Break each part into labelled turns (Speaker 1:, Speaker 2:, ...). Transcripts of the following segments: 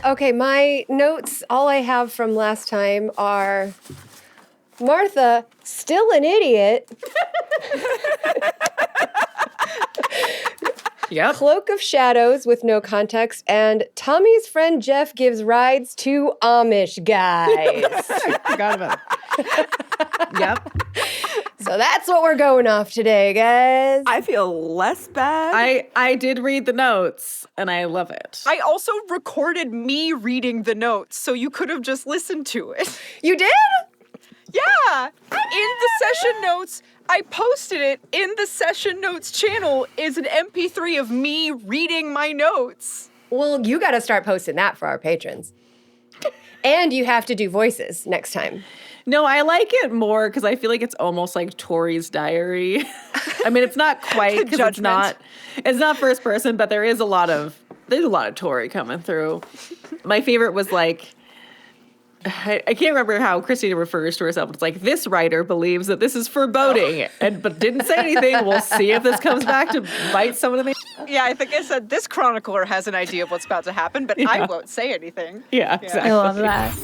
Speaker 1: Okay, my notes, all I have from last time are Martha, still an idiot.
Speaker 2: Yep.
Speaker 1: Cloak of Shadows with no context, and Tommy's friend Jeff gives rides to Amish guys.
Speaker 2: Forgot about it. Yep.
Speaker 1: So that's what we're going off today, guys.
Speaker 3: I feel less bad.
Speaker 2: I did read the notes, and I love it.
Speaker 4: I also recorded me reading the notes, so you could have just listened to it.
Speaker 1: You did?
Speaker 4: Yeah! In the session notes, I posted it in the session notes channel is an MP3 of me reading my notes.
Speaker 1: Well, you got to start posting that for our patrons. And you have to do voices next time.
Speaker 2: No, I like it more because I feel like it's almost like Tohri's diary. I mean, it's not quite because it's not first person, but there's a lot of Tohri coming through. My favorite was like, I can't remember how Cristina refers to herself. It's like, this writer believes that this is foreboding, but didn't say anything. We'll see if this comes back to bite someone in the...
Speaker 4: Yeah, I think I said this chronicler has an idea of what's about to happen, but I won't say anything.
Speaker 2: Yeah, exactly.
Speaker 5: I love that.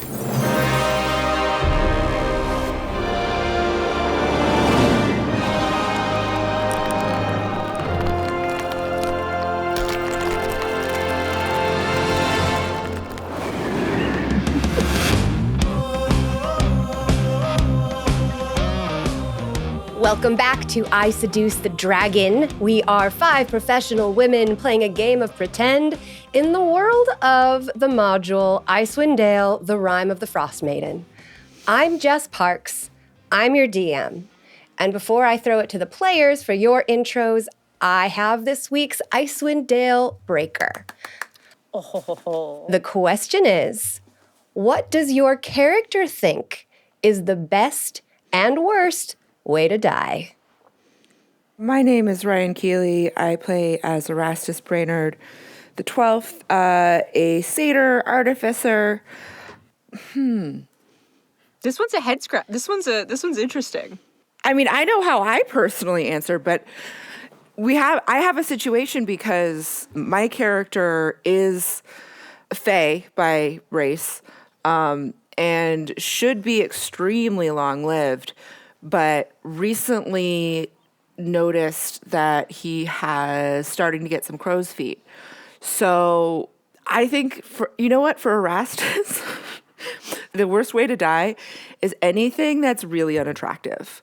Speaker 1: Welcome back to I Seduce the Dragon. We are 5 professional women playing a game of pretend in the world of the module Icewind Dale, the Rime of the Frostmaiden. I'm Jess Parks. I'm your DM. And before I throw it to the players for your intros, I have this week's Icewind Dale breaker.
Speaker 4: Oh.
Speaker 1: The question is, what does your character think is the best and worst way to die?
Speaker 3: My name is Ryan Keely. I play as Erastus Brainerd the 12th, a satyr artificer.
Speaker 4: This one's a head scratch. This one's interesting.
Speaker 3: I mean, I know how I personally answer, but I have a situation because my character is Fae by race, and should be extremely long-lived, but recently noticed that he has starting to get some crow's feet. So I think for Erastus, the worst way to die is anything that's really unattractive.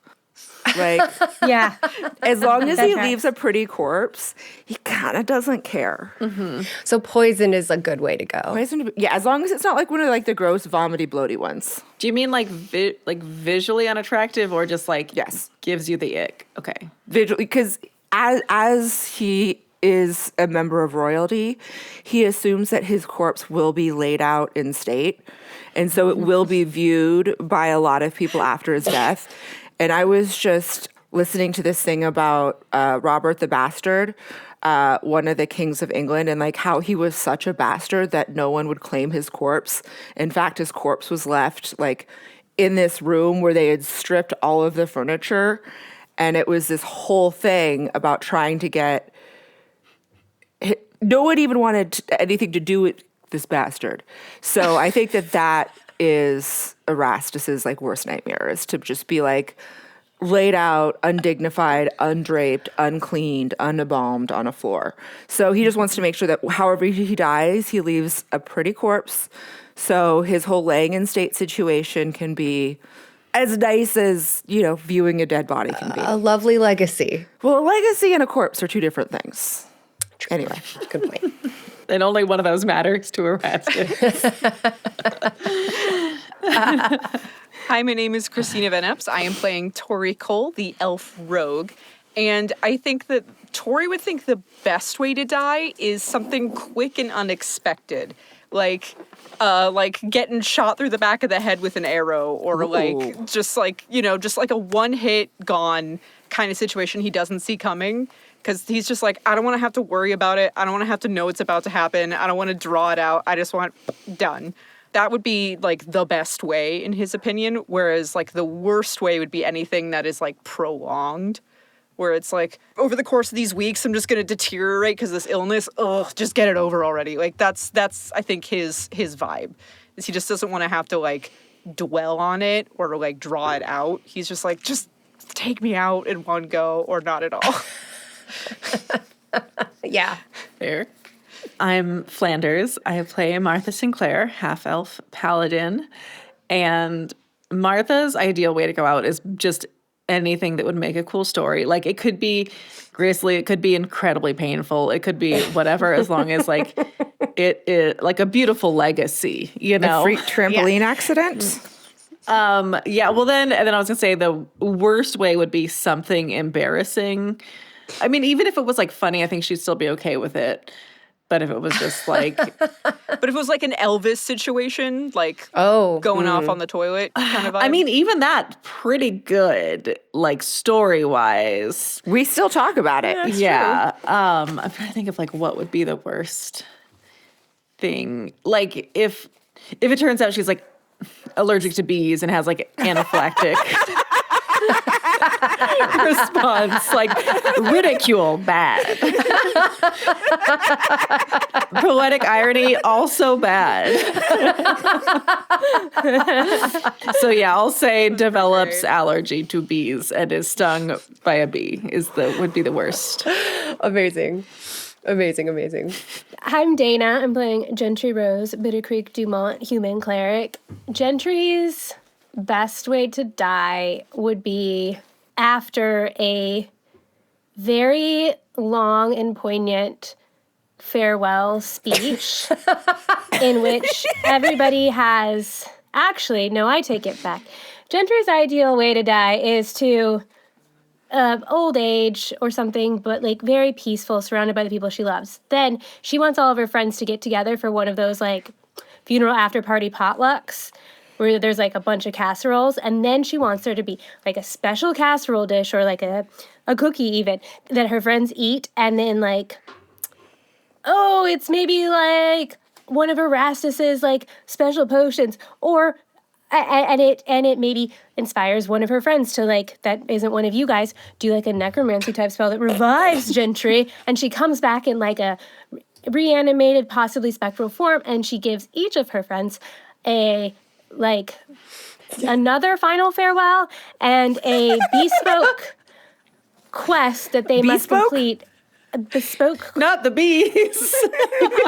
Speaker 3: Like,
Speaker 5: Yeah.
Speaker 3: as long as he
Speaker 5: That's right.
Speaker 3: leaves a pretty corpse, he kind of doesn't care.
Speaker 1: So poison is a good way to go.
Speaker 3: Yeah, as long as it's not like one of like the gross, vomity, bloaty ones.
Speaker 2: Do you mean like visually unattractive or just like
Speaker 3: Yes.
Speaker 2: gives you the ick? Okay.
Speaker 3: Visually, because as he is a member of royalty, he assumes that his corpse will be laid out in state, and so it will be viewed by a lot of people after his death. And I was just listening to this thing about Robert the Bastard, one of the kings of England, and like how he was such a bastard that no one would claim his corpse. In fact, his corpse was left like in this room where they had stripped all of the furniture. And it was this whole thing about trying to get... No one even wanted anything to do with this bastard. So I think that is Erastus's like worst nightmare, is to just be like laid out, undignified, undraped, uncleaned, unembalmed on a floor. So he just wants to make sure that however he dies, he leaves a pretty corpse. So his whole laying in state situation can be as nice as, viewing a dead body can be.
Speaker 1: A lovely legacy.
Speaker 3: Well, a legacy and a corpse are two different things. Anyway.
Speaker 1: Good point.
Speaker 2: And only one of those matters to Erastus.
Speaker 4: Hi, my name is Cristina Van Epps. I am playing Tohri Cole, the elf rogue. And I think that Tohri would think the best way to die is something quick and unexpected. Like getting shot through the back of the head with an arrow, or just like a one-hit gone kind of situation he doesn't see coming. Because he's just like, I don't want to have to worry about it. I don't want to have to know it's about to happen. I don't want to draw it out. I just want done. That would be like the best way in his opinion. Whereas like the worst way would be anything that is like prolonged. where it's like, over the course of these weeks, I'm just going to deteriorate because of this illness. Ugh, just get it over already. Like, that's I think, his vibe, is he just doesn't want to have to, like, dwell on it or, like, draw it out. He's just like, just take me out in one go or not at all.
Speaker 1: Yeah.
Speaker 2: Fair. I'm Flanders. I play Martha Sinclair, half-elf paladin. And Martha's ideal way to go out is just anything that would make a cool story. Like, it could be grisly, it could be incredibly painful, it could be whatever, as long as, like, it like a beautiful legacy, you know?
Speaker 3: A freak trampoline accident?
Speaker 2: Yeah, well then I was gonna say the worst way would be something embarrassing. I mean, even if it was, like, funny, I think she'd still be okay with it. But if it was just like...
Speaker 4: But if it was like an Elvis situation, like going off on the toilet kind of vibe.
Speaker 2: I mean, even that, pretty good, like, story-wise.
Speaker 3: We still talk about it.
Speaker 2: Yeah. I'm trying to think of, like, what would be the worst thing. Like, if it turns out she's, like, allergic to bees and has, like, anaphylactic... response, like, ridicule, bad. Poetic irony, also bad. So yeah, I'll say develops allergy to bees and is stung by a bee would be the worst.
Speaker 1: Amazing.
Speaker 5: I'm Dana. I'm playing Gentry Rose, Bitter Creek Dumont, human cleric. Gentry's best way to die would be after a very long and poignant farewell speech in which everybody has... Actually, no, I take it back. Gentry's ideal way to die is to old age or something, but, like, very peaceful, surrounded by the people she loves. Then she wants all of her friends to get together for one of those, like, funeral after party potlucks where there's, like, a bunch of casseroles, and then she wants there to be, like, a special casserole dish or, like, a cookie even that her friends eat, and then, like, oh, it's maybe, like, one of Erastus's, like, special potions, or and it maybe inspires one of her friends to, like, that isn't one of you guys, do, like, a necromancy type spell that revives Gentry, and she comes back in, like, a reanimated, possibly spectral form, and she gives each of her friends another final farewell and a bespoke quest that they must complete. A bespoke,
Speaker 2: not the bees.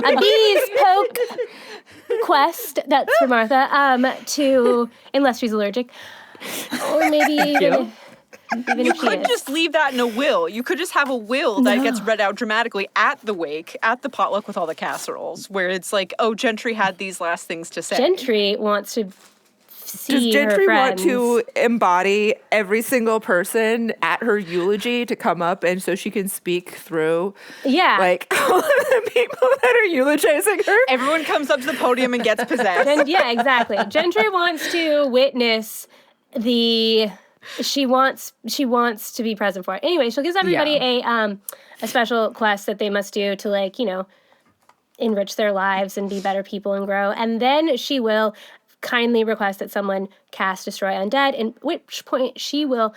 Speaker 5: A bespoke quest that's for Martha. To, unless she's allergic, or maybe even
Speaker 4: you could just leave that in a will. You could just have a will that gets read out dramatically at the wake, at the potluck with all the casseroles, where it's like, oh, Gentry had these last things to say.
Speaker 5: Gentry wants to see
Speaker 3: Does Gentry
Speaker 5: her
Speaker 3: want
Speaker 5: friends.
Speaker 3: to embody every single person at her eulogy to come up and so she can speak through, like, all of the people that are eulogizing her?
Speaker 4: Everyone comes up to the podium and gets possessed.
Speaker 5: Yeah, exactly. Gentry wants to witness she wants to be present for it. Anyway, she gives everybody a special quest that they must do to, like, you know, enrich their lives and be better people and grow. And then she will kindly request that someone cast Destroy Undead, at which point she will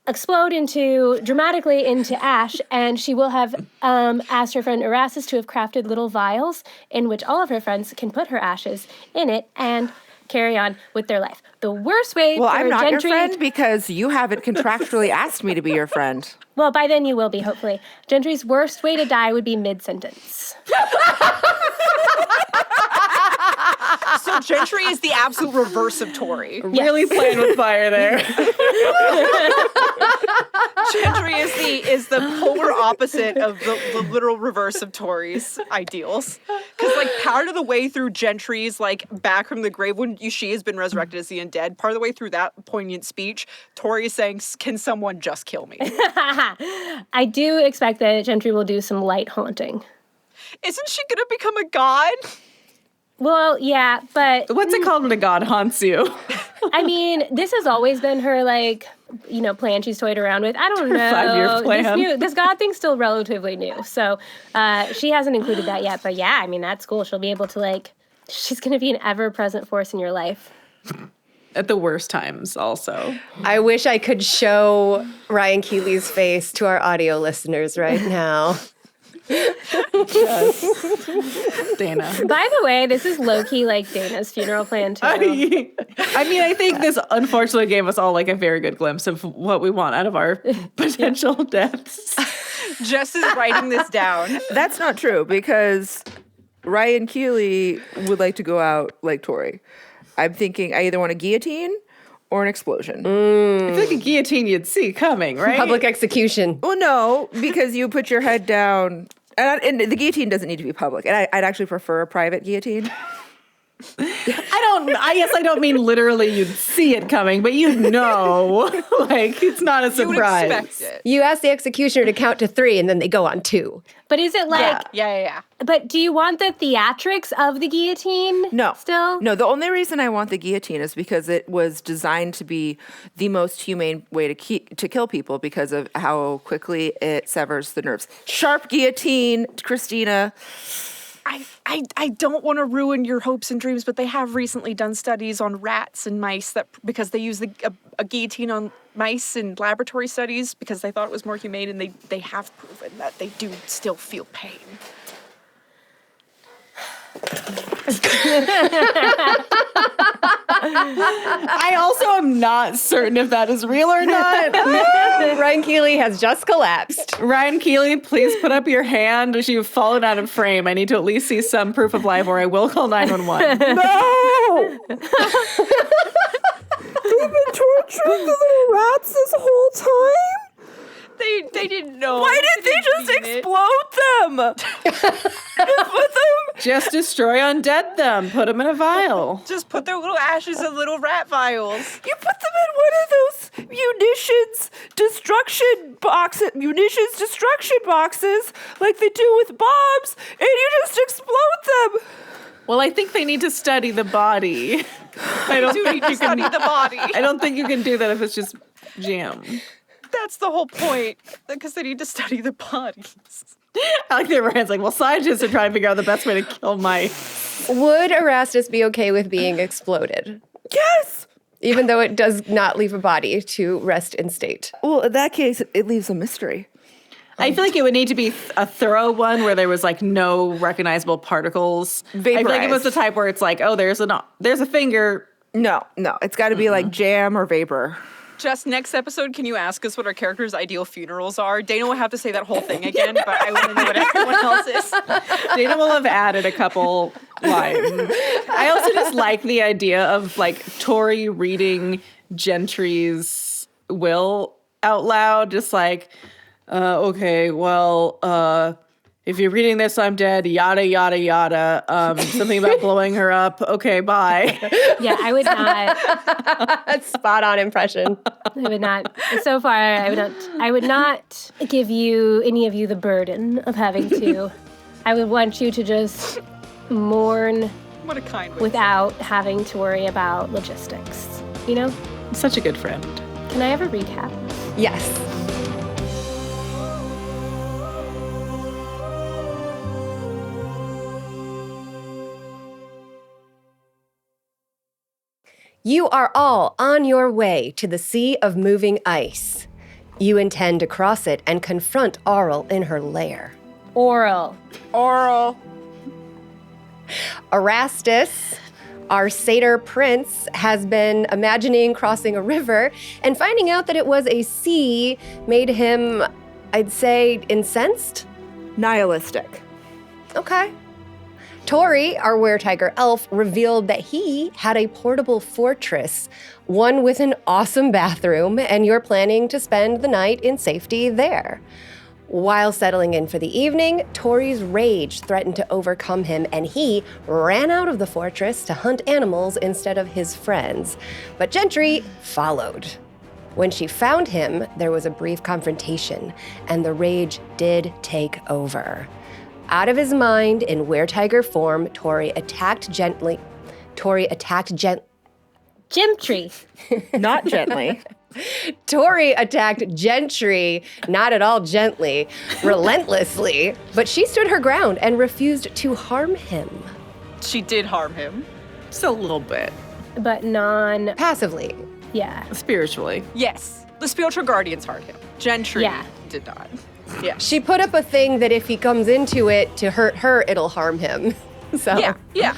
Speaker 5: explode dramatically into ash, and she will have asked her friend Erastus to have crafted little vials in which all of her friends can put her ashes in it and carry on with their life. The worst way
Speaker 3: Well,
Speaker 5: for
Speaker 3: I'm not
Speaker 5: Gentry...
Speaker 3: your friend because you haven't contractually asked me to be your friend.
Speaker 5: Well, by then you will be, hopefully. Gentry's worst way to die would be mid-sentence.
Speaker 4: So Gentry is the absolute reverse of Tohri.
Speaker 2: Really playing with fire there.
Speaker 4: Gentry is the polar opposite of the literal reverse of Tohri's ideals. Because, like, part of the way through Gentry's, like, back from the grave when she has been resurrected as the undead, part of the way through that poignant speech, Tohri is saying, can someone just kill me?
Speaker 5: I do expect that Gentry will do some light haunting.
Speaker 4: Isn't she going to become a god?
Speaker 5: Well, yeah, but...
Speaker 2: What's it called when a god haunts you?
Speaker 5: I mean, this has always been her, like, you know, plan she's toyed around with. I don't know.
Speaker 2: 5-year plan.
Speaker 5: This god thing's still relatively new, so she hasn't included that yet. But yeah, I mean, that's cool. She'll be able to, like, she's going to be an ever-present force in your life.
Speaker 2: at the worst times also.
Speaker 1: I wish I could show Ryan Keely's face to our audio listeners right now.
Speaker 2: Dana.
Speaker 5: By the way, this is low-key like Dana's funeral plan too.
Speaker 2: I mean, I think this unfortunately gave us all like a very good glimpse of what we want out of our potential deaths.
Speaker 4: Jess is writing this down.
Speaker 3: That's not true because Ryan Keely would like to go out like Tohri. I'm thinking I either want a guillotine or an explosion.
Speaker 2: It's like a guillotine you'd see coming, right?
Speaker 1: Public execution.
Speaker 3: Well, no, because you put your head down, and the guillotine doesn't need to be public. And I'd actually prefer a private guillotine.
Speaker 2: I don't mean literally you'd see it coming, but you'd know. Like, it's not a surprise.
Speaker 4: You would expect it.
Speaker 1: You ask the executioner to count to 3 and then they go on 2.
Speaker 5: But is it like,
Speaker 4: Yeah.
Speaker 5: but do you want the theatrics of the guillotine?
Speaker 3: No.
Speaker 5: Still?
Speaker 3: No, the only reason I want the guillotine is because it was designed to be the most humane way to kill people because of how quickly it severs the nerves. Sharp guillotine, Cristina.
Speaker 4: I don't want to ruin your hopes and dreams, but they have recently done studies on rats and mice because they use a guillotine on mice in laboratory studies because they thought it was more humane, and they have proven that they do still feel pain.
Speaker 2: I also am not certain if that is real or not.
Speaker 1: Ryan Keely has just collapsed.
Speaker 2: Ryan Keely, please put up your hand as you've fallen out of frame. I need to at least see some proof of life or I will call 911.
Speaker 3: No! They've been torturing the little rats this whole time?
Speaker 4: They didn't know.
Speaker 3: Why did they just explode them? Just put them.
Speaker 2: Just destroy undead them. Put them in a vial.
Speaker 4: Just put their little ashes in little rat vials.
Speaker 3: You put them in one of those munitions destruction boxes like they do with bombs, and you just explode them.
Speaker 2: Well, I think they need to study the body. I don't think you
Speaker 4: Study
Speaker 2: can.
Speaker 4: the body.
Speaker 2: I don't think you can do that if it's just jam.
Speaker 4: That's the whole point, because they need to study the bodies.
Speaker 2: I like their hands like, well, scientists are trying to figure out the best way to kill mice.
Speaker 1: Would Erastus be okay with being exploded?
Speaker 3: Yes.
Speaker 1: Even though it does not leave a body to rest in state.
Speaker 3: Well, in that case, it leaves a mystery.
Speaker 2: I feel like it would need to be a thorough one where there was like no recognizable particles. I feel like it was the type where it's like, oh, there's a finger.
Speaker 3: No, it's got to be like jam or vapor.
Speaker 4: Just next episode, can you ask us what our characters' ideal funerals are? Dana will have to say that whole thing again, but I want to know what everyone else is.
Speaker 2: Dana will have added a couple lines. I also just like the idea of like Tohri reading Gentry's will out loud, just like, okay, well, if you're reading this, I'm dead, yada, yada, yada. Something about blowing her up. Okay, bye.
Speaker 5: Yeah, I would not.
Speaker 1: That's spot on impression.
Speaker 5: I would not. So far, I would not give any of you the burden of having to. I would want you to just mourn
Speaker 4: What a kind way.
Speaker 5: without having to worry about logistics. You know?
Speaker 2: Such a good friend.
Speaker 5: Can I have a recap?
Speaker 1: Yes. You are all on your way to the Sea of Moving Ice. You intend to cross it and confront Auril in her lair.
Speaker 5: Oral.
Speaker 1: Erastus, our satyr prince, has been imagining crossing a river, and finding out that it was a sea made him, I'd say, incensed?
Speaker 3: Nihilistic.
Speaker 1: Okay. Tohri, our were-tiger elf, revealed that he had a portable fortress, one with an awesome bathroom, and you're planning to spend the night in safety there. While settling in for the evening, Tohri's rage threatened to overcome him, and he ran out of the fortress to hunt animals instead of his friends. But Gentry followed. When she found him, there was a brief confrontation, and the rage did take over. Out of his mind, in were-tiger form, Tohri attacked Gentry.
Speaker 3: Not gently.
Speaker 1: Tohri attacked Gentry, not at all gently, relentlessly, but she stood her ground and refused to harm him.
Speaker 4: She did harm him.
Speaker 2: Just a little bit.
Speaker 5: but
Speaker 1: Passively.
Speaker 5: yeah.
Speaker 2: Spiritually.
Speaker 4: Yes. The spiritual guardians heard him. Gentry did not. Yeah.
Speaker 1: She put up a thing that if he comes into it to hurt her, it'll harm him. So
Speaker 4: Yeah.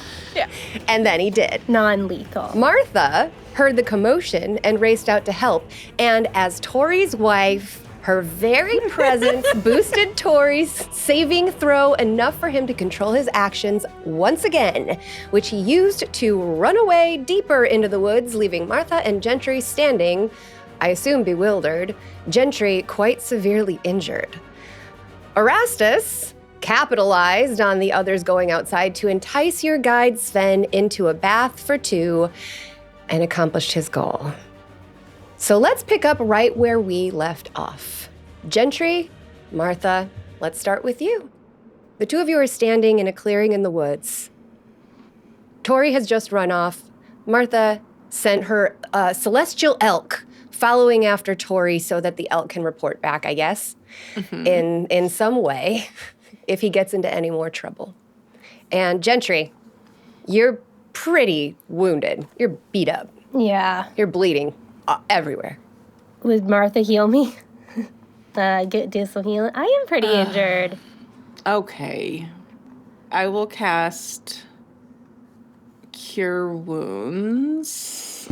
Speaker 1: And then he did.
Speaker 5: Non-lethal.
Speaker 1: Martha heard the commotion and raced out to help. And as Tohri's wife, her very presence boosted Tohri's saving throw enough for him to control his actions once again, which he used to run away deeper into the woods, leaving Martha and Gentry standing, I assume bewildered, Gentry quite severely injured. Erastus capitalized on the others going outside to entice your guide Sven into a bath for two and accomplished his goal. So let's pick up right where we left off. Gentry, Martha, let's start with you. The two of you are standing in a clearing in the woods. Tohri has just run off. Martha sent her celestial elk following after Tohri so that the elk can report back, I guess, in some way, if he gets into any more trouble. And Gentry, you're pretty wounded. You're beat up.
Speaker 5: Yeah.
Speaker 1: You're bleeding everywhere.
Speaker 5: Would Martha heal me? Do some healing. I am pretty injured.
Speaker 2: Okay. I will cast Cure Wounds.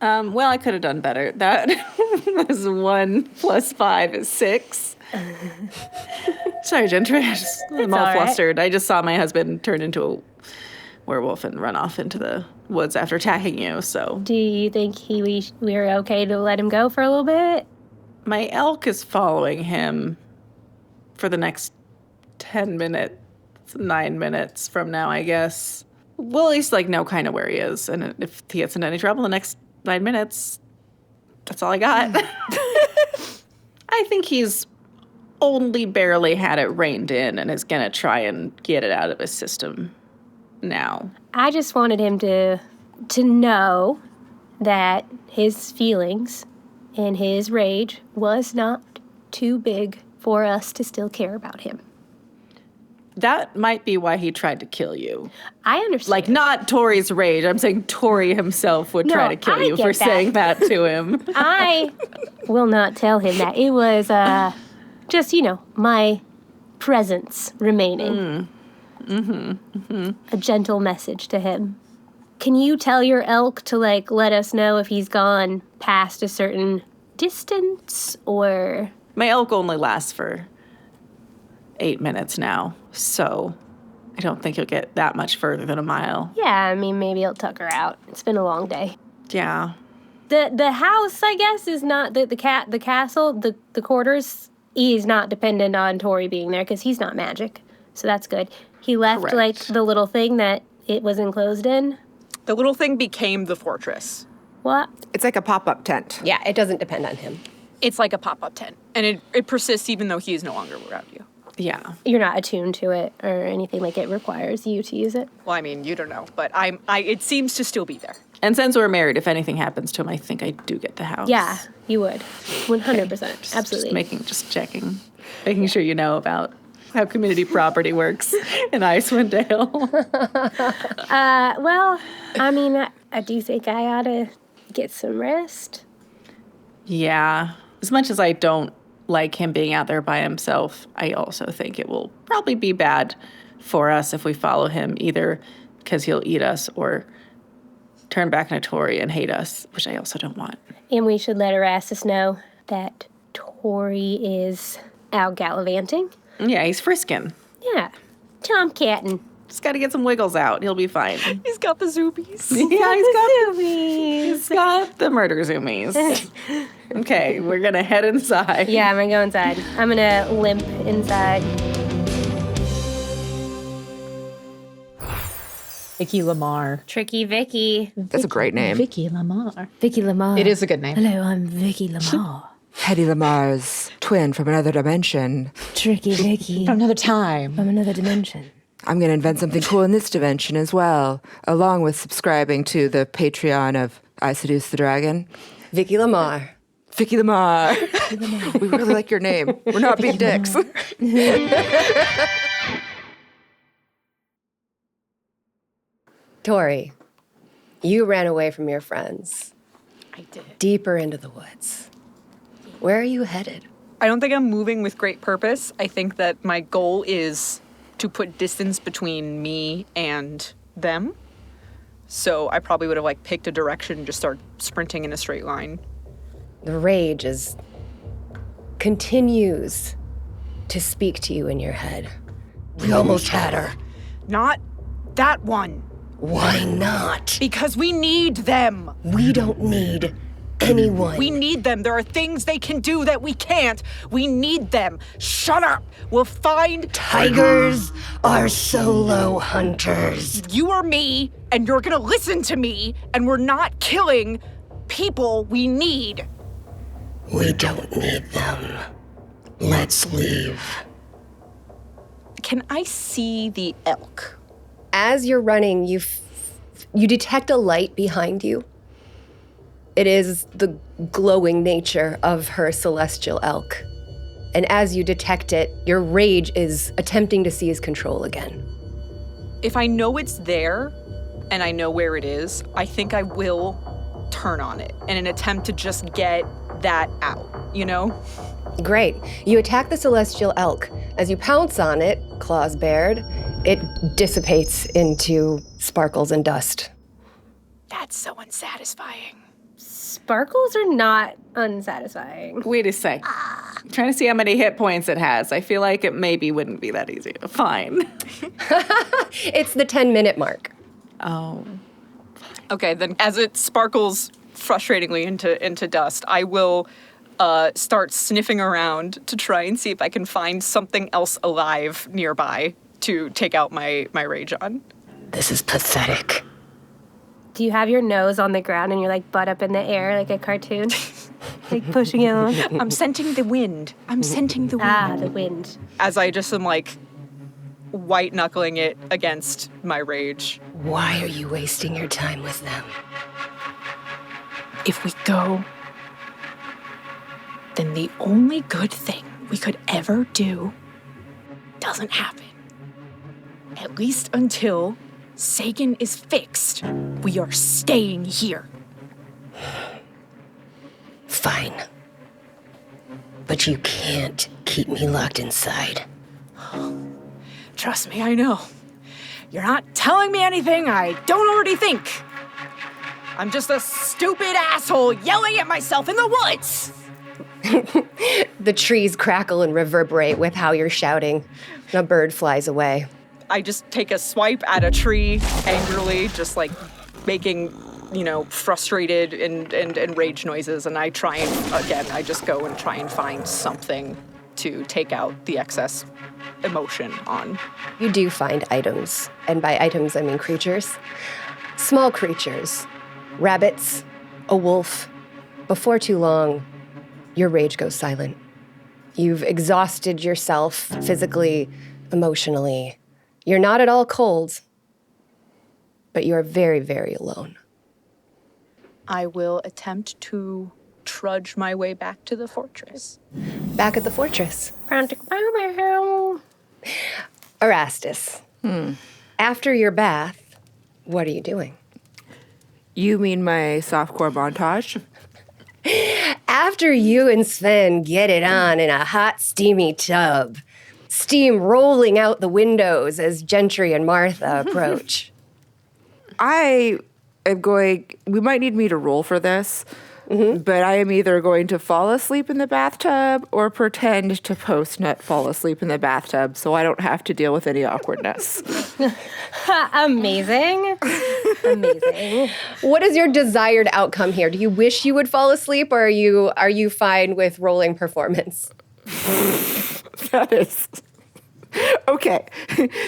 Speaker 2: Well, I could have done better. That was 1 + 5 is 6. Sorry, Gentry. I'm all flustered. I just saw my husband turn into a werewolf and run off into the woods after attacking you, so.
Speaker 5: Do you think we're okay to let him go for a little bit?
Speaker 2: My elk is following him for the next 10 minutes, 9 minutes from now, I guess. We'll at least, know kind of where he is. And if he gets into any trouble in the next 9 minutes, that's all I got. I think he's only barely had it reined in and is going to try and get it out of his system now.
Speaker 5: I just wanted him to know that his feelings and his rage was not too big for us to still care about him.
Speaker 2: That might be why he tried to kill you.
Speaker 5: I understand.
Speaker 2: Not Tohri's rage. I'm saying Tohri himself would try to kill you for saying that to him.
Speaker 5: I will not tell him that. It was just, my presence remaining. A gentle message to him. Can you tell your elk to, let us know if he's gone past a certain distance, or?
Speaker 2: My elk only lasts for 8 minutes now, so I don't think he'll get that much further than a mile.
Speaker 5: Yeah, maybe he'll tuck her out. It's been a long day.
Speaker 2: Yeah.
Speaker 5: The house, I guess, is not the castle, the quarters. He's not dependent on Tohri being there because he's not magic, so that's good. He left
Speaker 2: Correct.
Speaker 5: the little thing that it was enclosed in.
Speaker 4: The little thing became the fortress.
Speaker 5: What?
Speaker 3: It's like a pop-up tent.
Speaker 1: Yeah, it doesn't depend on him.
Speaker 4: It's like a pop-up tent, and it persists even though he is no longer around you.
Speaker 2: Yeah.
Speaker 5: You're not attuned to it or anything, it requires you to use it.
Speaker 4: Well, you don't know, but it seems to still be there.
Speaker 2: And since we're married, if anything happens to him, I think I do get the house.
Speaker 5: Yeah, you would. 100%. Absolutely.
Speaker 2: Just checking. Making sure you know about how community property works in Icewind Dale.
Speaker 5: Well, I do think I ought to get some rest.
Speaker 2: Yeah. As much as I don't like him being out there by himself, I also think it will probably be bad for us if we follow him, either because he'll eat us or turn back into Tohri and hate us, which I also don't want.
Speaker 5: And we should let Erastus know that Tohri is out gallivanting.
Speaker 2: Yeah, he's frisking.
Speaker 5: Yeah, tomcatting.
Speaker 2: Just got to get some wiggles out. He'll be fine.
Speaker 4: He's got the zoomies.
Speaker 2: Yeah, he's got the murder zoomies. Okay, we're going to head inside.
Speaker 5: Yeah, I'm gonna go inside. I'm gonna limp inside.
Speaker 6: Vicky Lamar.
Speaker 5: Tricky Vicky.
Speaker 3: That's a great name.
Speaker 6: Vicky Lamar.
Speaker 5: Vicky Lamar.
Speaker 6: It is a good name.
Speaker 5: Hello, I'm Vicky Lamar.
Speaker 3: Hedy Lamar's twin from another dimension.
Speaker 5: Tricky Vicky.
Speaker 6: From another time.
Speaker 5: From another dimension.
Speaker 3: I'm going to invent something cool in this dimension as well, along with subscribing to the Patreon of I Seduce the Dragon.
Speaker 1: Vicky Lamar.
Speaker 3: Vicky Lamar. We really like your name. We're not being dicks.
Speaker 1: Tohri, You ran away from your friends.
Speaker 4: I did.
Speaker 1: Deeper into the woods. Where are you headed?
Speaker 4: I don't think I'm moving with great purpose. I think that my goal is to put distance between me and them. So I probably would have picked a direction and just start sprinting in a straight line.
Speaker 1: The rage continues to speak to you in your head. We almost had her.
Speaker 4: Not that one.
Speaker 1: Why not?
Speaker 4: Because we need them.
Speaker 1: We don't need anyone.
Speaker 4: We need them. There are things they can do that we can't. We need them. Shut up. We'll find...
Speaker 1: Tigers are solo hunters.
Speaker 4: You or me, and you're gonna listen to me, and we're not killing people we need.
Speaker 1: We don't need them. Let's leave.
Speaker 4: Can I see the elk?
Speaker 1: As you're running, you detect a light behind you. It is the glowing nature of her celestial elk. And as you detect it, your rage is attempting to seize control again.
Speaker 4: If I know it's there, and I know where it is, I think I will turn on it in an attempt to just get that out, you know?
Speaker 1: Great. You attack the celestial elk. As you pounce on it, claws bared, it dissipates into sparkles and dust.
Speaker 4: That's so unsatisfying.
Speaker 5: Sparkles are not unsatisfying.
Speaker 2: Wait a sec. I'm trying to see how many hit points it has. I feel like it maybe wouldn't be that easy to find.
Speaker 1: It's the 10-minute mark.
Speaker 2: Oh.
Speaker 4: Okay, then as it sparkles frustratingly into dust, I will start sniffing around to try and see if I can find something else alive nearby to take out my rage on.
Speaker 1: This is pathetic.
Speaker 5: Do you have your nose on the ground and you're butt up in the air like a cartoon? Pushing it on?
Speaker 4: I'm scenting the wind. I'm scenting the wind.
Speaker 5: Ah, the wind.
Speaker 4: As I just am white knuckling it against my rage.
Speaker 1: Why are you wasting your time with them?
Speaker 4: If we go, then the only good thing we could ever do doesn't happen. At least until Sagan is fixed, we are staying here.
Speaker 1: Fine. But you can't keep me locked inside.
Speaker 4: Trust me, I know. You're not telling me anything I don't already think. I'm just a stupid asshole yelling at myself in the woods.
Speaker 1: The trees crackle and reverberate with how you're shouting. And a bird flies away.
Speaker 4: I just take a swipe at a tree angrily, just making, frustrated and rage noises. And I try and, again, I just go and try and find something to take out the excess emotion on.
Speaker 1: You do find items. And by items, I mean creatures. Small creatures. Rabbits, a wolf. Before too long, your rage goes silent. You've exhausted yourself physically, emotionally. You're not at all cold, but you're very, very alone.
Speaker 4: I will attempt to trudge my way back to the fortress.
Speaker 1: Back at the fortress. Erastus. After your bath, what are you doing?
Speaker 3: You mean my softcore montage?
Speaker 1: After you and Sven get it on in a hot, steamy tub, steam rolling out the windows as Gentry and Martha approach.
Speaker 3: I am going, we might need me to roll for this, but I am either going to fall asleep in the bathtub or pretend to post-nut fall asleep in the bathtub so I don't have to deal with any awkwardness.
Speaker 5: Amazing. Amazing.
Speaker 1: What is your desired outcome here? Do you wish you would fall asleep, or are you fine with rolling performance?
Speaker 3: That is... Okay.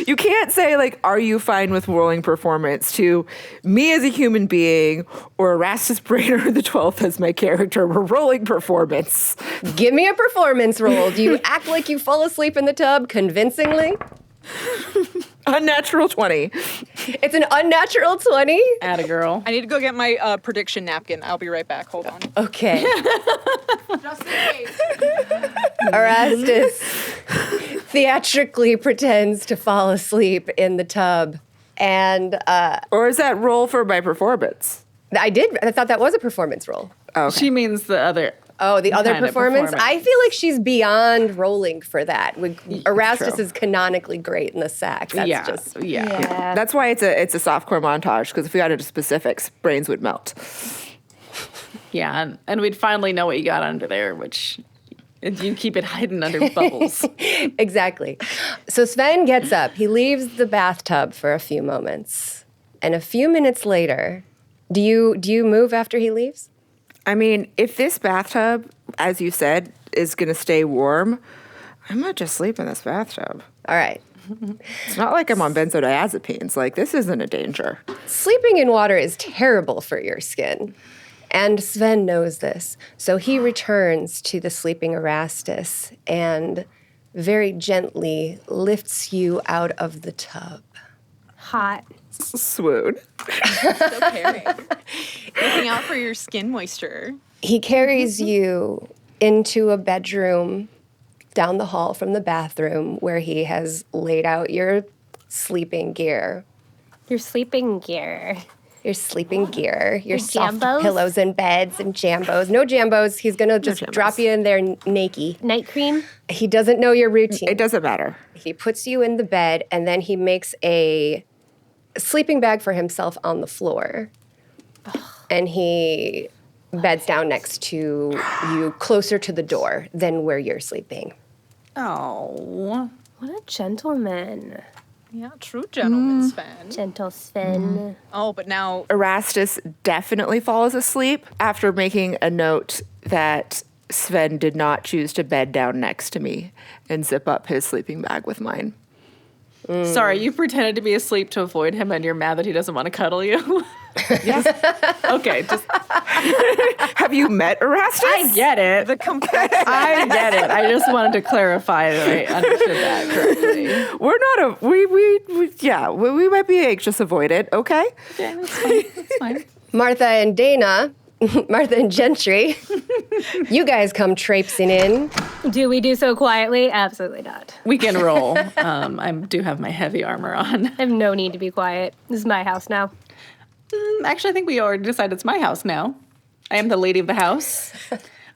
Speaker 3: You can't say, are you fine with rolling performance to me as a human being or Erastus Brainer the 12th as my character. We're rolling performance.
Speaker 1: Give me a performance roll. Do you act like you fall asleep in the tub convincingly?
Speaker 3: Unnatural 20.
Speaker 1: It's an unnatural 20?
Speaker 2: Atta girl.
Speaker 4: I need to go get my prediction napkin. I'll be right back. Hold on.
Speaker 1: Okay.
Speaker 4: Just in case.
Speaker 1: Erastus theatrically pretends to fall asleep in the tub. And
Speaker 3: Or is that roll for my performance?
Speaker 1: I thought that was a performance roll.
Speaker 3: Oh, okay.
Speaker 2: She means the other.
Speaker 1: Oh, the other
Speaker 2: kind of
Speaker 1: performance? I feel like she's beyond rolling for that. Erastus
Speaker 3: true.
Speaker 1: is canonically great in the sax. That's
Speaker 2: Yeah.
Speaker 3: That's why it's a softcore montage, because if we got into specifics, brains would melt.
Speaker 2: Yeah, and we'd finally know what you got under there, which you keep it hidden under bubbles.
Speaker 1: Exactly. So Sven gets up. He leaves the bathtub for a few moments. And a few minutes later, do you move after he leaves?
Speaker 3: I mean, if this bathtub, as you said, is going to stay warm, I might just sleep in this bathtub.
Speaker 1: All right.
Speaker 3: It's not like I'm on benzodiazepines. Like, this isn't a danger.
Speaker 1: Sleeping in water is terrible for your skin. And Sven knows this. So he returns to the sleeping Erastus and very gently lifts you out of the tub.
Speaker 5: Hot.
Speaker 3: Swoon.
Speaker 4: Still caring. Looking out for your skin moisture.
Speaker 1: He carries you into a bedroom down the hall from the bathroom where he has laid out your sleeping gear.
Speaker 5: Your sleeping gear.
Speaker 1: Your sleeping gear, your
Speaker 5: And
Speaker 1: soft
Speaker 5: jambos?
Speaker 1: pillows and beds and jambos. No jambos. He's going to just
Speaker 3: jambos.
Speaker 1: drop you in there naked.
Speaker 5: Night cream.
Speaker 1: He doesn't know your routine.
Speaker 3: It doesn't matter.
Speaker 1: He puts you in the bed and then he makes a sleeping bag for himself on the floor. And he beds down next to you, closer to the door than where you're sleeping.
Speaker 2: Oh.
Speaker 5: What a gentleman.
Speaker 4: Yeah, true gentleman, Sven.
Speaker 5: Gentle Sven.
Speaker 4: Oh, but now
Speaker 3: Erastus definitely falls asleep after making a note that Sven did not choose to bed down next to me and zip up his sleeping bag with mine.
Speaker 2: Sorry, you pretended to be asleep to avoid him and you're mad that he doesn't want to cuddle you?
Speaker 3: Yes.
Speaker 2: Okay, just
Speaker 3: Have you met Erastus?
Speaker 2: I get it.
Speaker 4: the complexity.
Speaker 2: I get it. I just wanted to clarify that I understood that correctly.
Speaker 3: We're not we might be anxious avoidant, okay?
Speaker 2: Okay, that's fine. That's fine.
Speaker 1: Martha and Dana, Martha and Gentry, you guys come traipsing in.
Speaker 5: Do we do so quietly? Absolutely not.
Speaker 2: We can roll. I do have my heavy armor on.
Speaker 5: I have no need to be quiet. This is my house now.
Speaker 2: Actually, I think we already decided it's my house now. I am the lady of the house.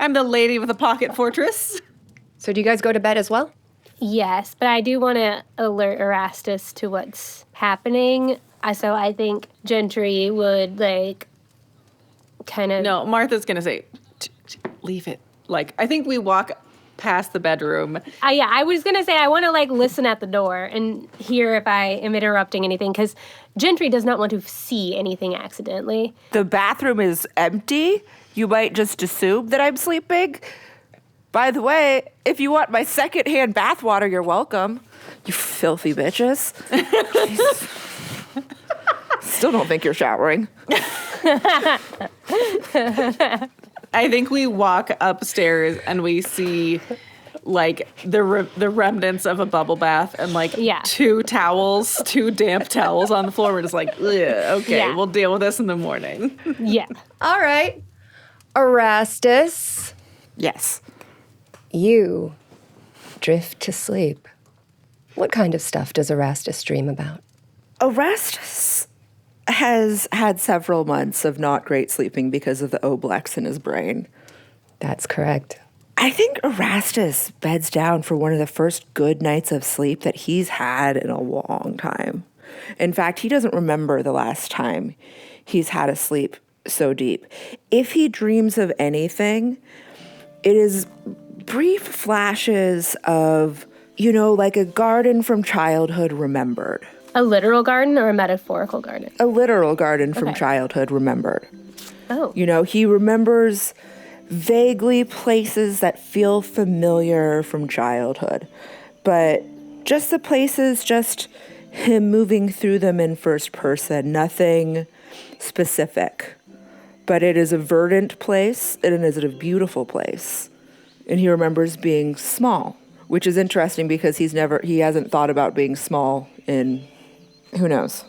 Speaker 2: I'm the lady with the pocket fortress.
Speaker 1: So do you guys go to bed as well?
Speaker 5: Yes, but I do want to alert Erastus to what's happening. So I think Gentry would kind of.
Speaker 2: No, Martha's going to say, leave it. I think we walk past the bedroom.
Speaker 5: Yeah, I was going to say I want to listen at the door and hear if I am interrupting anything because Gentry does not want to see anything accidentally.
Speaker 3: The bathroom is empty. You might just assume that I'm sleeping. By the way, if you want my secondhand bathwater, you're welcome. You filthy bitches. Still don't think you're showering.
Speaker 2: I think we walk upstairs and we see the remnants of a bubble bath and two damp towels on the floor. We're just like, ugh, okay,
Speaker 5: Yeah.
Speaker 2: we'll deal with this in the morning.
Speaker 5: Yeah.
Speaker 1: All right. Erastus,
Speaker 3: Yes.
Speaker 1: you drift to sleep. What kind of stuff does Erastus dream about?
Speaker 3: Erastus has had several months of not great sleeping because of the oblex in his brain.
Speaker 1: That's correct.
Speaker 3: I think Erastus beds down for one of the first good nights of sleep that he's had in a long time. In fact, he doesn't remember the last time he's had a sleep so deep. If he dreams of anything, it is brief flashes of, like a garden from childhood remembered.
Speaker 5: A literal garden or a metaphorical garden?
Speaker 3: A literal garden from
Speaker 5: Okay.
Speaker 3: childhood remembered.
Speaker 5: Oh.
Speaker 3: He remembers vaguely places that feel familiar from childhood, but just the places, just him moving through them in first person, nothing specific. But it is a verdant place, and it is a beautiful place. And he remembers being small, which is interesting because he hasn't thought about being small in, who knows?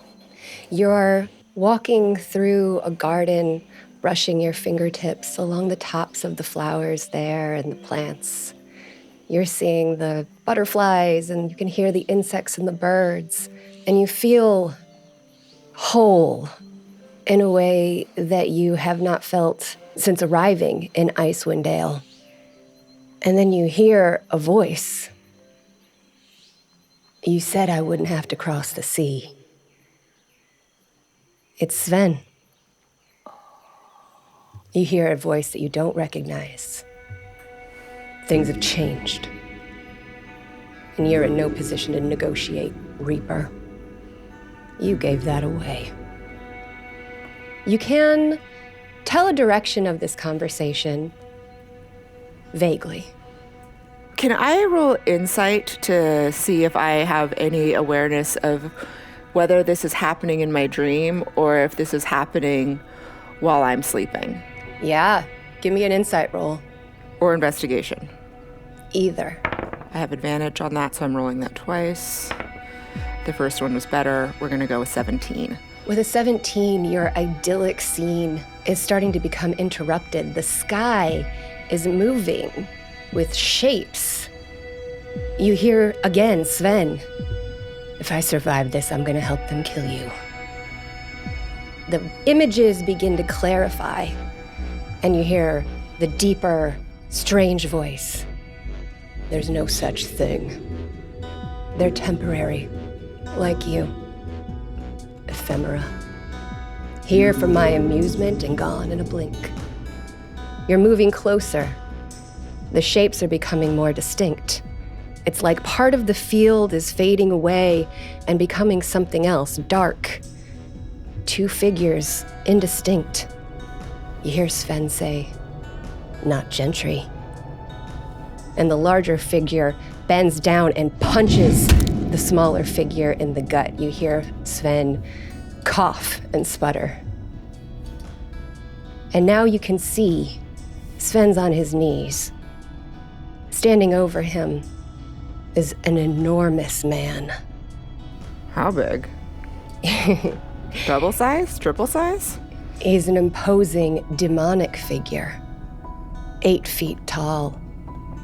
Speaker 1: You're walking through a garden, brushing your fingertips along the tops of the flowers there and the plants. You're seeing the butterflies and you can hear the insects and the birds. And you feel whole in a way that you have not felt since arriving in Icewind Dale. And then you hear a voice. You said I wouldn't have to cross the sea. It's Sven. You hear a voice that you don't recognize. Things have changed. And you're in no position to negotiate, Reaper. You gave that away. You can tell a direction of this conversation vaguely.
Speaker 3: Can I roll insight to see if I have any awareness of whether this is happening in my dream or if this is happening while I'm sleeping?
Speaker 1: Yeah, give me an insight roll.
Speaker 3: Or investigation?
Speaker 1: Either.
Speaker 3: I have advantage on that, so I'm rolling that twice. The first one was better. We're gonna go with 17.
Speaker 1: With a 17, your idyllic scene is starting to become interrupted. The sky is moving with shapes. You hear again, Sven. If I survive this, I'm gonna help them kill you. The images begin to clarify, and you hear the deeper, strange voice. There's no such thing. They're temporary, like you. Ephemera. Here for my amusement and gone in a blink. You're moving closer. The shapes are becoming more distinct. It's like part of the field is fading away and becoming something else, dark. Two figures, indistinct. You hear Sven say, "Not Gentry." And the larger figure bends down and punches the smaller figure in the gut. You hear Sven cough and sputter. And now you can see Sven's on his knees. Standing over him is an enormous man.
Speaker 3: How big? Double size? Triple size?
Speaker 1: He's an imposing, demonic figure. 8 feet tall,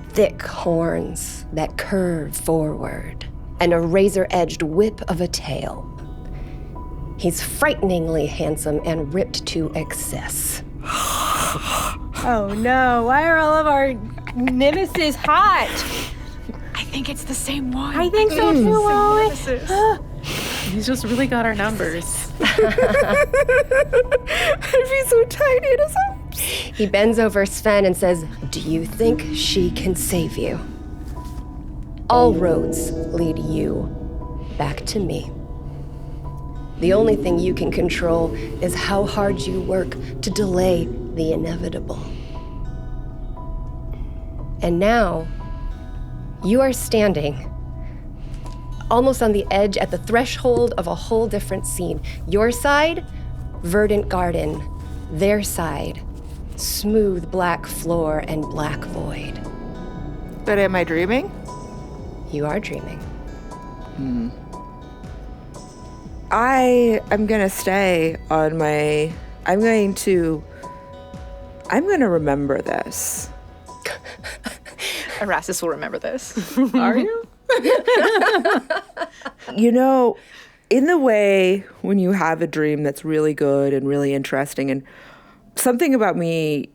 Speaker 1: thick horns that curve forward, and a razor-edged whip of a tail. He's frighteningly handsome and ripped to excess.
Speaker 5: Oh no, why are all of our nemesis hot?
Speaker 4: I think it's the same one.
Speaker 5: I think so too, we're always...
Speaker 2: He's just really got our numbers.
Speaker 3: I'd be so tiny in his arms.
Speaker 1: He bends over Sven and says, "Do you think she can save you? All roads lead you back to me. The only thing you can control is how hard you work to delay the inevitable." And now, you are standing almost on the edge at the threshold of a whole different scene. Your side, verdant garden. Their side, smooth black floor and black void.
Speaker 3: But am I dreaming?
Speaker 1: You are dreaming.
Speaker 3: I'm gonna stay on my... I'm gonna remember this.
Speaker 4: Erastus will remember this.
Speaker 2: Are you?
Speaker 3: You know, in the way when you have a dream that's really good and really interesting, and something about me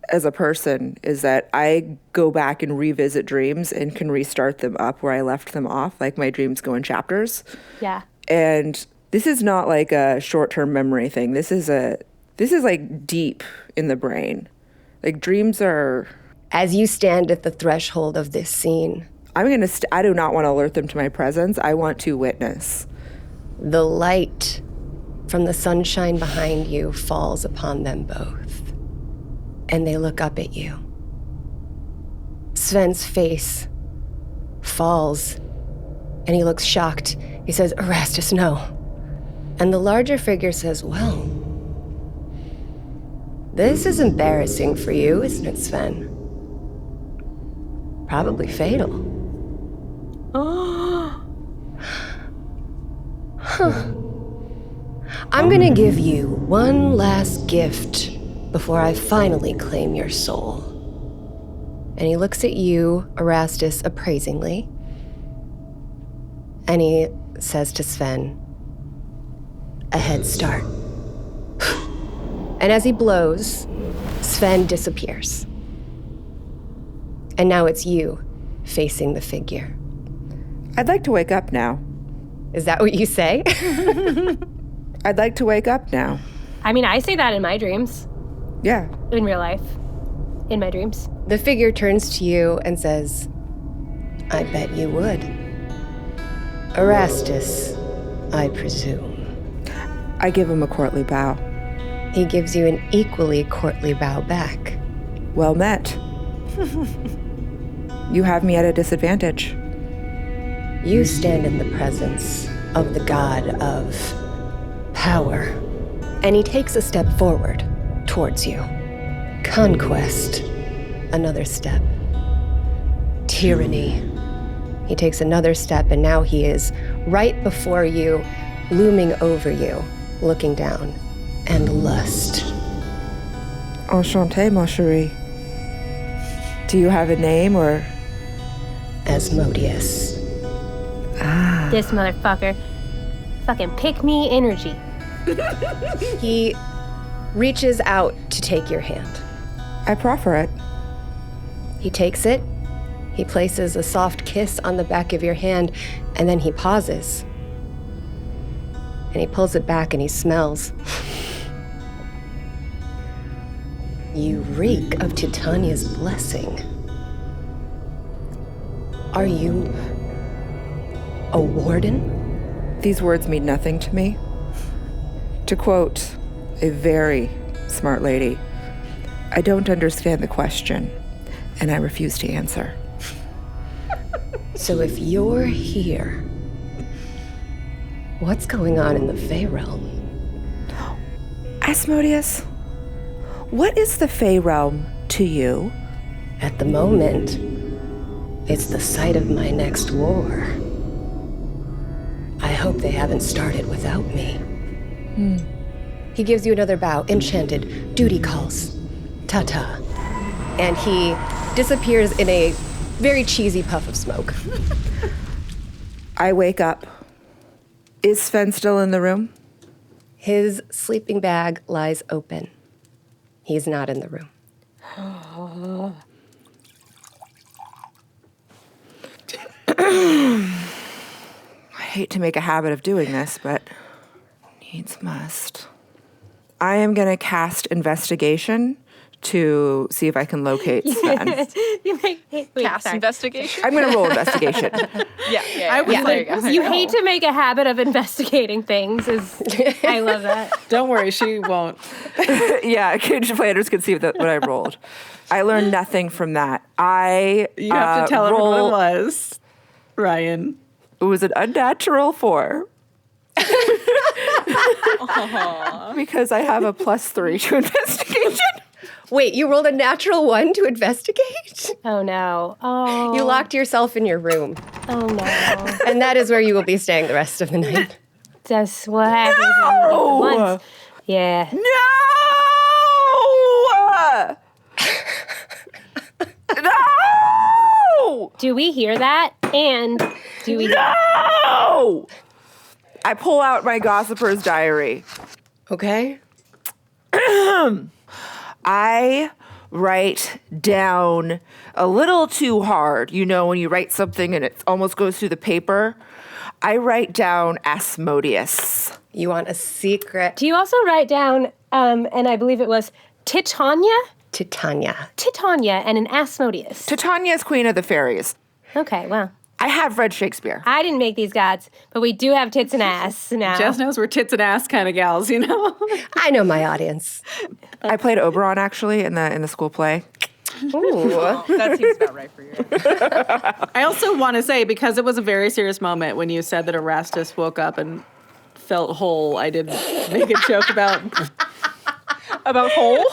Speaker 3: as a person is that I go back and revisit dreams and can restart them up where I left them off. Like my dreams go in chapters.
Speaker 5: Yeah.
Speaker 3: And this is not like a short-term memory thing. This is like deep in the brain. Like dreams are...
Speaker 1: As you stand at the threshold of this scene,
Speaker 3: I do not want to alert them to my presence. I want to witness.
Speaker 1: the light from the sunshine behind you falls upon them both, and they look up at you. Sven's face falls, and he looks shocked. He says, "Erastus, no." And the larger figure says, "Well, this is embarrassing for you, isn't it, Sven? Probably fatal." I'm gonna give you one last gift before I finally claim your soul. And he looks at you, Erastus, appraisingly. And he says to Sven, a head start. And as he blows, Sven disappears. And now it's you facing the figure.
Speaker 3: I'd like to wake up now.
Speaker 1: Is that what you say?
Speaker 3: I'd like to wake up now.
Speaker 5: I mean, I say that in my dreams.
Speaker 3: Yeah.
Speaker 5: In real life. In my dreams.
Speaker 1: The figure turns to you and says, I bet you would. Erastus, I presume.
Speaker 3: I give him a courtly bow.
Speaker 1: He gives you an equally courtly bow back.
Speaker 3: Well met. You have me at a disadvantage.
Speaker 1: You stand in the presence of the god of power. And he takes a step forward towards you. Conquest, another step. Tyranny. He takes another step, and now he is right before you, looming over you, looking down. And lust.
Speaker 3: Enchanté, ma chérie. Do you have a name or?
Speaker 1: Asmodeus.
Speaker 5: This motherfucker. Fucking pick me energy.
Speaker 1: He reaches out to take your hand.
Speaker 3: I proffer it.
Speaker 1: He takes it, he places a soft kiss on the back of your hand, and then he pauses. And he pulls it back and he smells. You reek of Titania's blessing. Are you a warden?
Speaker 3: These words mean nothing to me. To quote a very smart lady, I don't understand the question, and I refuse to answer.
Speaker 1: So if you're here, what's going on in the Fey realm?
Speaker 3: Asmodeus, what is the Fey realm to you?
Speaker 1: At the moment, it's the site of my next war. I hope they haven't started without me. He gives you another bow, enchanted, duty calls, ta-ta. And he disappears in a very cheesy puff of smoke.
Speaker 3: I wake up. Is Sven still in the room?
Speaker 1: His sleeping bag lies open. He's not in the room.
Speaker 3: I hate to make a habit of doing this, but needs must. I am going to cast investigation to see if I can locate Sven.
Speaker 4: Cast investigation?
Speaker 3: I'm going to roll investigation.
Speaker 4: I was like,
Speaker 5: You hate to make a habit of investigating things. I love that.
Speaker 2: Don't worry, she won't.
Speaker 3: Yeah, Flanders can see what I rolled. I learned nothing from that.
Speaker 2: You have to tell everyone what it was, Ryan.
Speaker 3: It was an unnatural 4. Because I have a +3 to investigation.
Speaker 1: Wait, you rolled a natural 1 to investigate?
Speaker 5: Oh no. Oh.
Speaker 1: You locked yourself in your room.
Speaker 5: Oh no.
Speaker 1: And that is where you will be staying the rest of the night.
Speaker 5: That's what happens when you get the ones. Yeah.
Speaker 3: No! No!
Speaker 5: Do we hear that? And do we?
Speaker 3: No! I pull out my gossiper's diary.
Speaker 1: Okay?
Speaker 3: I write down a little too hard. You know, when you write something and it almost goes through the paper. I write down Asmodeus.
Speaker 1: You want a secret?
Speaker 5: Do you also write down, and I believe it was Titania? Titania and an Asmodeus.
Speaker 3: Titania is queen of the fairies.
Speaker 5: Okay, well.
Speaker 3: I have read Shakespeare.
Speaker 5: I didn't make these gods, but we do have tits and ass now.
Speaker 2: Jess knows we're tits and ass kind of gals, you know?
Speaker 1: I know my audience.
Speaker 3: I played Oberon, actually, in the school play.
Speaker 1: Ooh.
Speaker 4: that seems about right for you.
Speaker 2: I also want to say, because it was a very serious moment when you said that Erastus woke up and felt whole, I did make a joke about...
Speaker 4: About whole?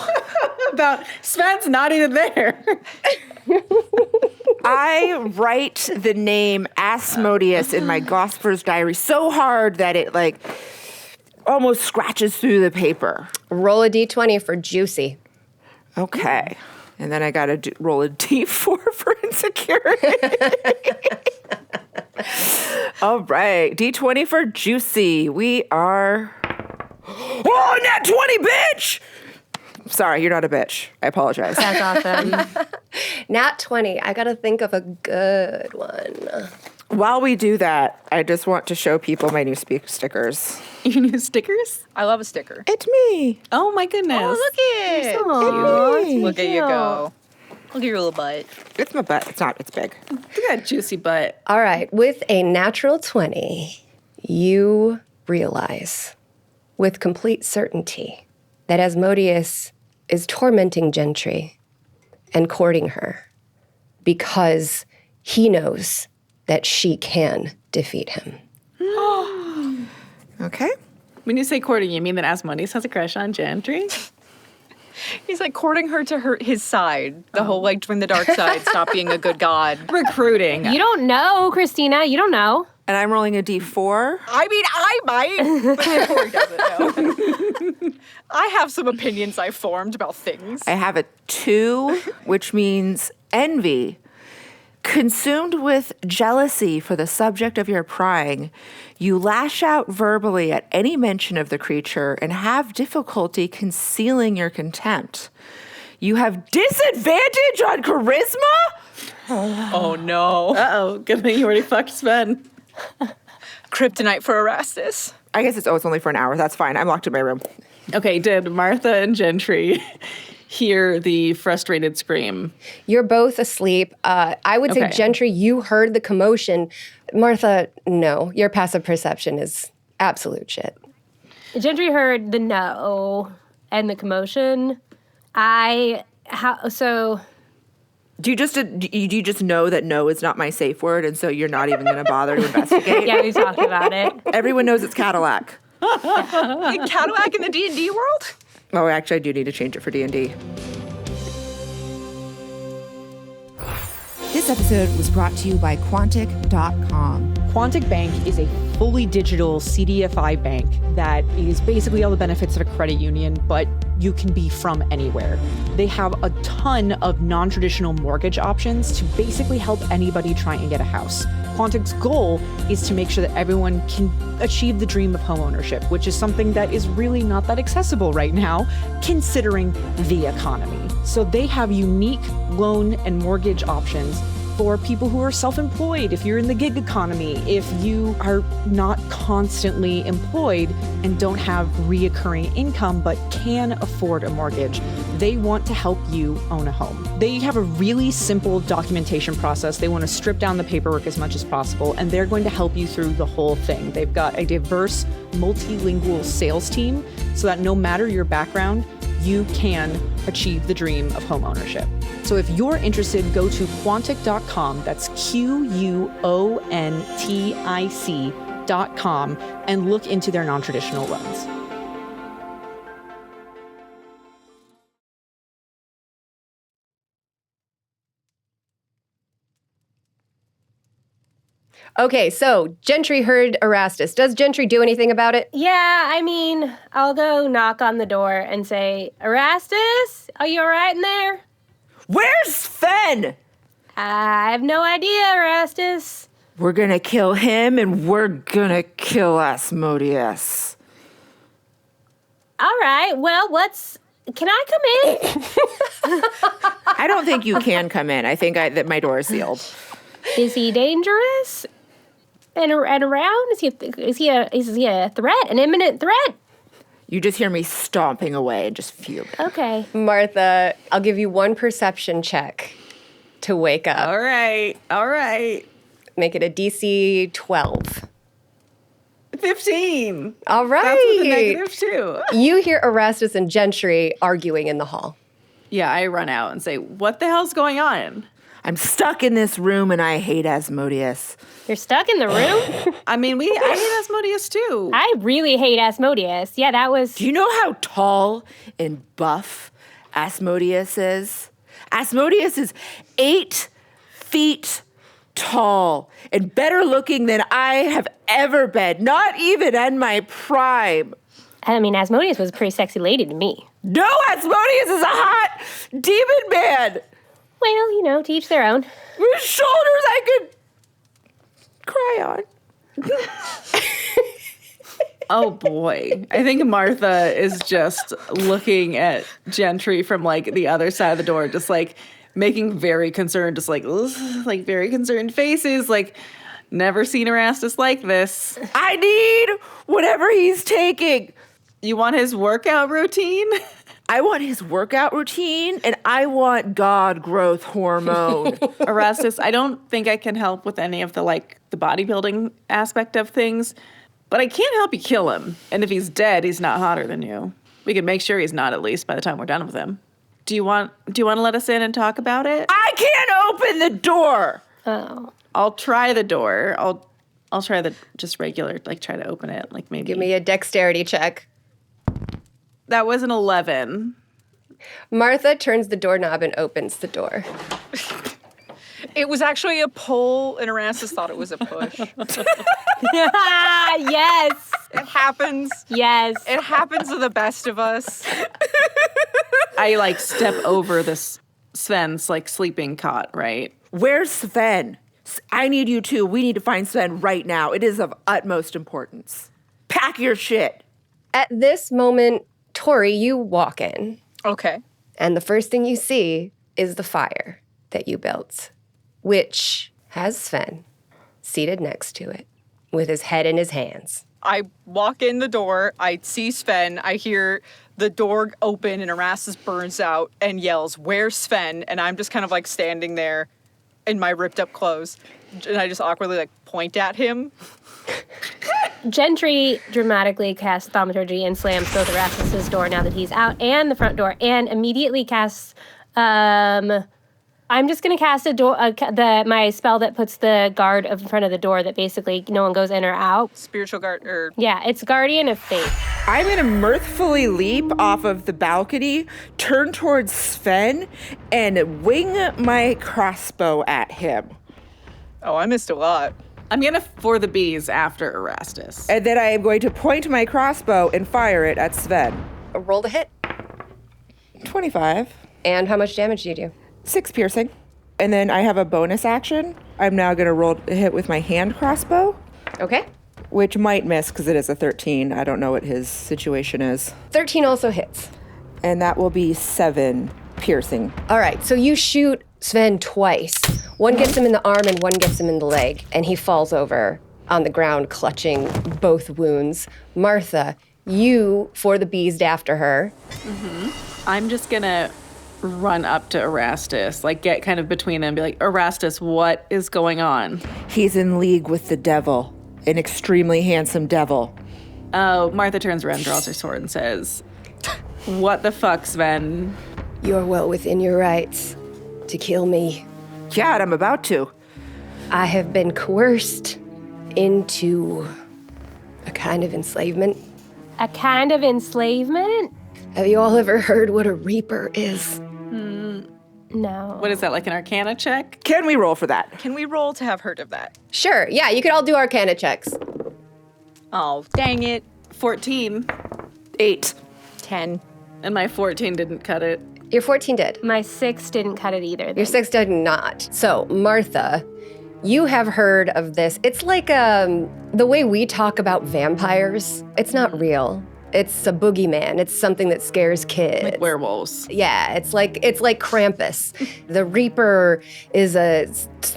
Speaker 2: about Sven's not even there.
Speaker 3: I write the name Asmodeus in my Gosper's diary so hard that it, like, almost scratches through the paper.
Speaker 1: Roll a d20 for juicy.
Speaker 3: Okay. And then I got to roll a d4 for insecurity. All right. D20 for juicy. We are Oh, nat 20, bitch! Sorry, you're not a bitch. I apologize.
Speaker 5: That's awesome.
Speaker 1: Nat 20. I got to think of a good one.
Speaker 3: While we do that, I just want to show people my new stickers.
Speaker 2: Your new stickers?
Speaker 4: I love a sticker.
Speaker 3: It's me.
Speaker 2: Oh my goodness.
Speaker 4: Oh, look at it.
Speaker 3: It's
Speaker 4: Look at you go. Look at your little butt.
Speaker 3: It's my butt. It's not. It's big.
Speaker 2: Look at that juicy butt.
Speaker 1: All right. With a natural 20, you realize with complete certainty that Asmodeus is tormenting Gentry and courting her because he knows that she can defeat him.
Speaker 3: Okay.
Speaker 2: When you say courting, you mean that Asmodeus has a crush on Gentry?
Speaker 4: He's like courting her to his side. The whole like join the dark side, stop being a good god.
Speaker 2: Recruiting.
Speaker 5: You don't know, Cristina. You don't know.
Speaker 3: And I'm rolling a d4.
Speaker 4: I mean, I might, but Tohri doesn't know. I have some opinions I've formed about things.
Speaker 3: I have a 2, which means envy. Consumed with jealousy for the subject of your prying, you lash out verbally at any mention of the creature and have difficulty concealing your contempt. You have disadvantage on charisma?
Speaker 4: Oh no.
Speaker 2: Uh-oh. Good thing you already fucked Sven.
Speaker 4: Kryptonite for Erastus.
Speaker 3: I guess it's only for an hour. That's fine. I'm locked in my room.
Speaker 2: Okay, did Martha and Gentry hear the frustrated scream?
Speaker 1: You're both asleep. I would say,
Speaker 2: Okay.
Speaker 1: Gentry, you heard the commotion. Martha, no. Your passive perception is absolute shit.
Speaker 5: Gentry heard the no and the commotion.
Speaker 3: Do you just know that no is not my safe word, and so you're not even going to bother to investigate?
Speaker 5: Yeah, we talked about it.
Speaker 3: Everyone knows it's Cadillac.
Speaker 4: Cadillac in the D&D world?
Speaker 3: Oh, actually, I do need to change it for D&D. This episode was brought to you by Quantic.com.
Speaker 6: Quantic Bank is a fully digital CDFI bank that is basically all the benefits of a credit union, but you can be from anywhere. They have a ton of non-traditional mortgage options to basically help anybody try and get a house. Quantic's goal is to make sure that everyone can achieve the dream of homeownership, which is something that is really not that accessible right now, considering the economy. So they have unique loan and mortgage options for people who are self-employed, if you're in the gig economy, if you are not constantly employed and don't have reoccurring income but can afford a mortgage, they want to help you own a home. They have a really simple documentation process. They want to strip down the paperwork as much as possible, and they're going to help you through the whole thing. They've got a diverse, multilingual sales team so that no matter your background, you can achieve the dream of home ownership. So if you're interested, go to Quantic.com, that's QUONTIC.com, and look into their non-traditional loans.
Speaker 1: Okay, so Gentry heard Erastus. Does Gentry do anything about it?
Speaker 5: Yeah, I mean, I'll go knock on the door and say, Erastus, are you all right in there?
Speaker 3: Where's Sven?
Speaker 5: I have no idea, Erastus.
Speaker 3: We're gonna kill him, and we're gonna kill Asmodeus.
Speaker 5: All right, well, can I come in?
Speaker 3: I don't think you can come in. I think that my door is sealed.
Speaker 5: Is he dangerous? And around? Is he a threat? An imminent threat?
Speaker 3: You just hear me stomping away and just fume.
Speaker 5: Okay.
Speaker 1: Martha, I'll give you one perception check to wake up.
Speaker 2: All right.
Speaker 1: Make it a DC 12.
Speaker 2: 15.
Speaker 1: All right.
Speaker 2: That's with a negative too.
Speaker 1: You hear Erastus and Gentry arguing in the hall.
Speaker 2: Yeah, I run out and say, what the hell's going on?
Speaker 3: I'm stuck in this room, and I hate Asmodeus.
Speaker 5: You're stuck in the room?
Speaker 2: I mean, I hate Asmodeus too.
Speaker 5: I really hate Asmodeus. Yeah, that was...
Speaker 3: Do you know how tall and buff Asmodeus is? Asmodeus is 8 feet tall and better looking than I have ever been, not even in my prime.
Speaker 5: I mean, Asmodeus was a pretty sexy lady to me.
Speaker 3: No, Asmodeus is a hot demon man.
Speaker 5: Well, to each their own.
Speaker 3: Whose shoulders I could cry on.
Speaker 2: Oh boy. I think Martha is just looking at Gentry from like the other side of the door, just like making very concerned, just like very concerned faces, like never seen Erastus like this.
Speaker 3: I need whatever he's taking.
Speaker 2: You want his workout routine?
Speaker 3: I want his workout routine, and I want God growth hormone.
Speaker 2: Erastus, I don't think I can help with any of the bodybuilding aspect of things, but I can't help you kill him. And if he's dead, he's not hotter than you. We can make sure he's not, at least by the time we're done with him. Do you want to let us in and talk about it?
Speaker 3: I can't open the door.
Speaker 5: Oh.
Speaker 2: I'll try the door. I'll try the just regular, try to open it, maybe.
Speaker 1: Give me a dexterity check.
Speaker 2: That was an 11.
Speaker 1: Martha turns the doorknob and opens the door.
Speaker 4: It was actually a pull, and Erastus thought it was a push.
Speaker 5: Yes.
Speaker 4: It happens.
Speaker 5: Yes.
Speaker 4: It happens to the best of us.
Speaker 2: I step over this Sven's sleeping cot, right?
Speaker 3: Where's Sven? I need you too. We need to find Sven right now. It is of utmost importance. Pack your shit.
Speaker 1: At this moment, Tohri, you walk in,
Speaker 4: Okay.
Speaker 1: and the first thing you see is the fire that you built, which has Sven seated next to it with his head in his hands.
Speaker 4: I walk in the door, I see Sven, I hear the door open, and Erastus burns out and yells, "Where's Sven?" And I'm just kind of standing there in my ripped up clothes, and I just awkwardly point at him.
Speaker 5: Gentry dramatically casts thaumaturgy and slams both Erastus's door now that he's out and the front door, and immediately casts. I'm just gonna cast my spell that puts the guard in front of the door that basically no one goes in or out.
Speaker 4: Spiritual guard,
Speaker 5: Yeah, it's Guardian of Fate.
Speaker 3: I'm going to mirthfully leap off of the balcony, turn towards Sven, and wing my crossbow at him.
Speaker 4: Oh, I missed a lot.
Speaker 2: I'm gonna for the bees after Erastus.
Speaker 3: And then I am going to point my crossbow and fire it at Sven.
Speaker 1: Roll to hit.
Speaker 3: 25.
Speaker 1: And how much damage do you do?
Speaker 3: 6 piercing. And then I have a bonus action. I'm now going to roll a hit with my hand crossbow,
Speaker 1: Okay.
Speaker 3: which might miss because it is a 13. I don't know what his situation is.
Speaker 1: 13 also hits.
Speaker 3: And that will be 7 piercing.
Speaker 1: All right, so you shoot Sven twice. One gets him in the arm and one gets him in the leg, and he falls over on the ground, clutching both wounds. Martha, you for the bees after her.
Speaker 2: I'm just gonna run up to Erastus, get kind of between them, be like, Erastus, what is going on?
Speaker 3: He's in league with the devil, an extremely handsome devil.
Speaker 2: Oh, Martha turns around, draws her sword, and says, what the fuck, Sven?
Speaker 1: You're well within your rights to kill me.
Speaker 3: Yeah, I'm about to.
Speaker 1: I have been coerced into a kind of enslavement.
Speaker 5: A kind of enslavement?
Speaker 1: Have you all ever heard what a reaper is?
Speaker 5: No.
Speaker 2: What is that, an Arcana check?
Speaker 3: Can we roll for that?
Speaker 4: Can we roll to have heard of that?
Speaker 1: Sure, yeah, you could all do Arcana checks.
Speaker 4: Oh, dang it.
Speaker 2: 14.
Speaker 3: 8.
Speaker 4: 10.
Speaker 2: And my 14 didn't cut it.
Speaker 1: Your 14 did.
Speaker 5: My 6 didn't cut it either.
Speaker 1: Your 6 did not. So, Martha, you have heard of this. It's like the way we talk about vampires. It's not real. It's a boogeyman. It's something that scares kids.
Speaker 2: Like werewolves.
Speaker 1: Yeah, it's like Krampus. The Reaper is a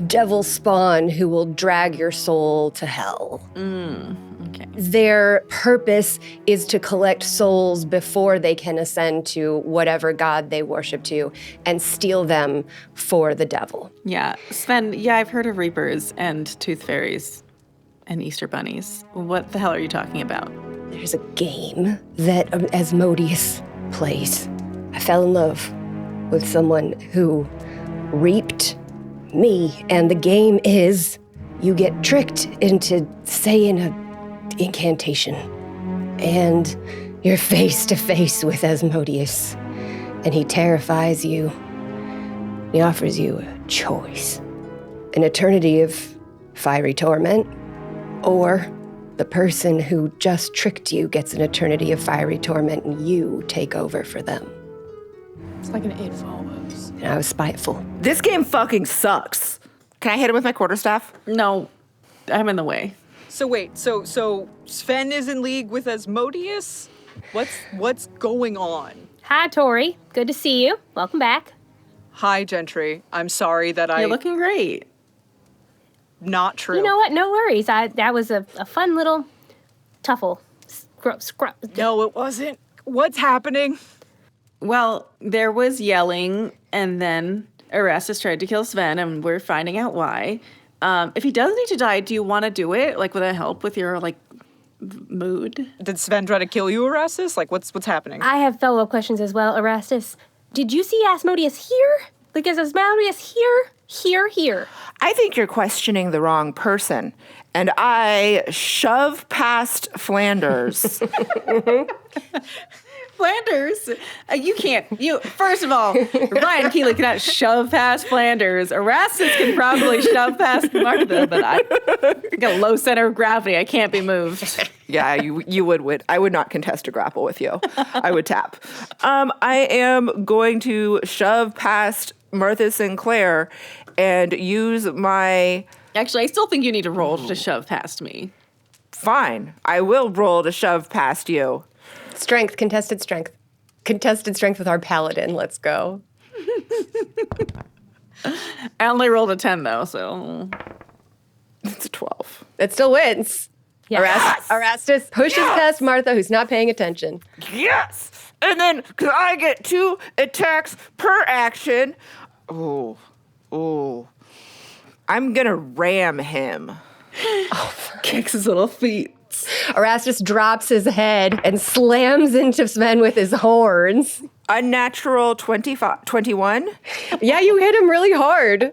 Speaker 1: devil spawn who will drag your soul to hell.
Speaker 2: Okay.
Speaker 1: Their purpose is to collect souls before they can ascend to whatever god they worship to and steal them for the devil.
Speaker 2: Yeah. Sven, I've heard of Reapers and Tooth Fairies and Easter Bunnies. What the hell are you talking about?
Speaker 1: There's a game that Asmodeus plays. I fell in love with someone who reaped me, and the game is you get tricked into saying an incantation, and you're face to face with Asmodeus, and he terrifies you. He offers you a choice: an eternity of fiery torment, or the person who just tricked you gets an eternity of fiery torment and you take over for them.
Speaker 4: It's like an It Follows.
Speaker 1: And I was spiteful.
Speaker 3: This game fucking sucks. Can I hit him with my quarterstaff?
Speaker 2: No, I'm in the way.
Speaker 4: So wait, so Sven is in league with Asmodeus? What's going on?
Speaker 5: Hi, Tohri. Good to see you. Welcome back.
Speaker 4: Hi, Gentry. I'm sorry that
Speaker 2: You're looking great.
Speaker 4: Not true.
Speaker 5: You know what? No worries. That was a fun little tuffle. Scrub.
Speaker 4: No, it wasn't. What's happening?
Speaker 2: Well, there was yelling, and then Erastus tried to kill Sven, and we're finding out why. If he does need to die, do you want to do it? Like, with a help with your, like, mood?
Speaker 4: Did Sven try to kill you, Erastus? Like, what's happening?
Speaker 5: I have follow-up questions as well. Erastus, did you see Asmodeus here? Like, is Asmodeus here?
Speaker 3: I think you're questioning the wrong person. And I shove past Flanders.
Speaker 2: Flanders? You can't. First of all, Ryan Keely cannot shove past Flanders. Erastus can probably shove past Martha, but I got a low center of gravity. I can't be moved.
Speaker 3: Yeah, you would win. I would not contest a grapple with you. I would tap. I am going to shove past Martha Sinclair and use my...
Speaker 2: Actually, I still think you need to roll to shove past me.
Speaker 3: Fine. I will roll to shove past you.
Speaker 1: Strength, contested strength. Contested strength with our paladin. Let's go.
Speaker 2: I only rolled a 10, though, so...
Speaker 3: It's a 12.
Speaker 1: It still wins.
Speaker 5: Yes.
Speaker 1: Erastus pushes past Martha, who's not paying attention.
Speaker 3: Yes! And then, because I get 2 attacks per action... Oh. I'm gonna ram him.
Speaker 2: Kicks his little feet.
Speaker 1: Erastus drops his head and slams into Sven with his horns.
Speaker 3: Unnatural 21.
Speaker 1: Yeah, you hit him really hard.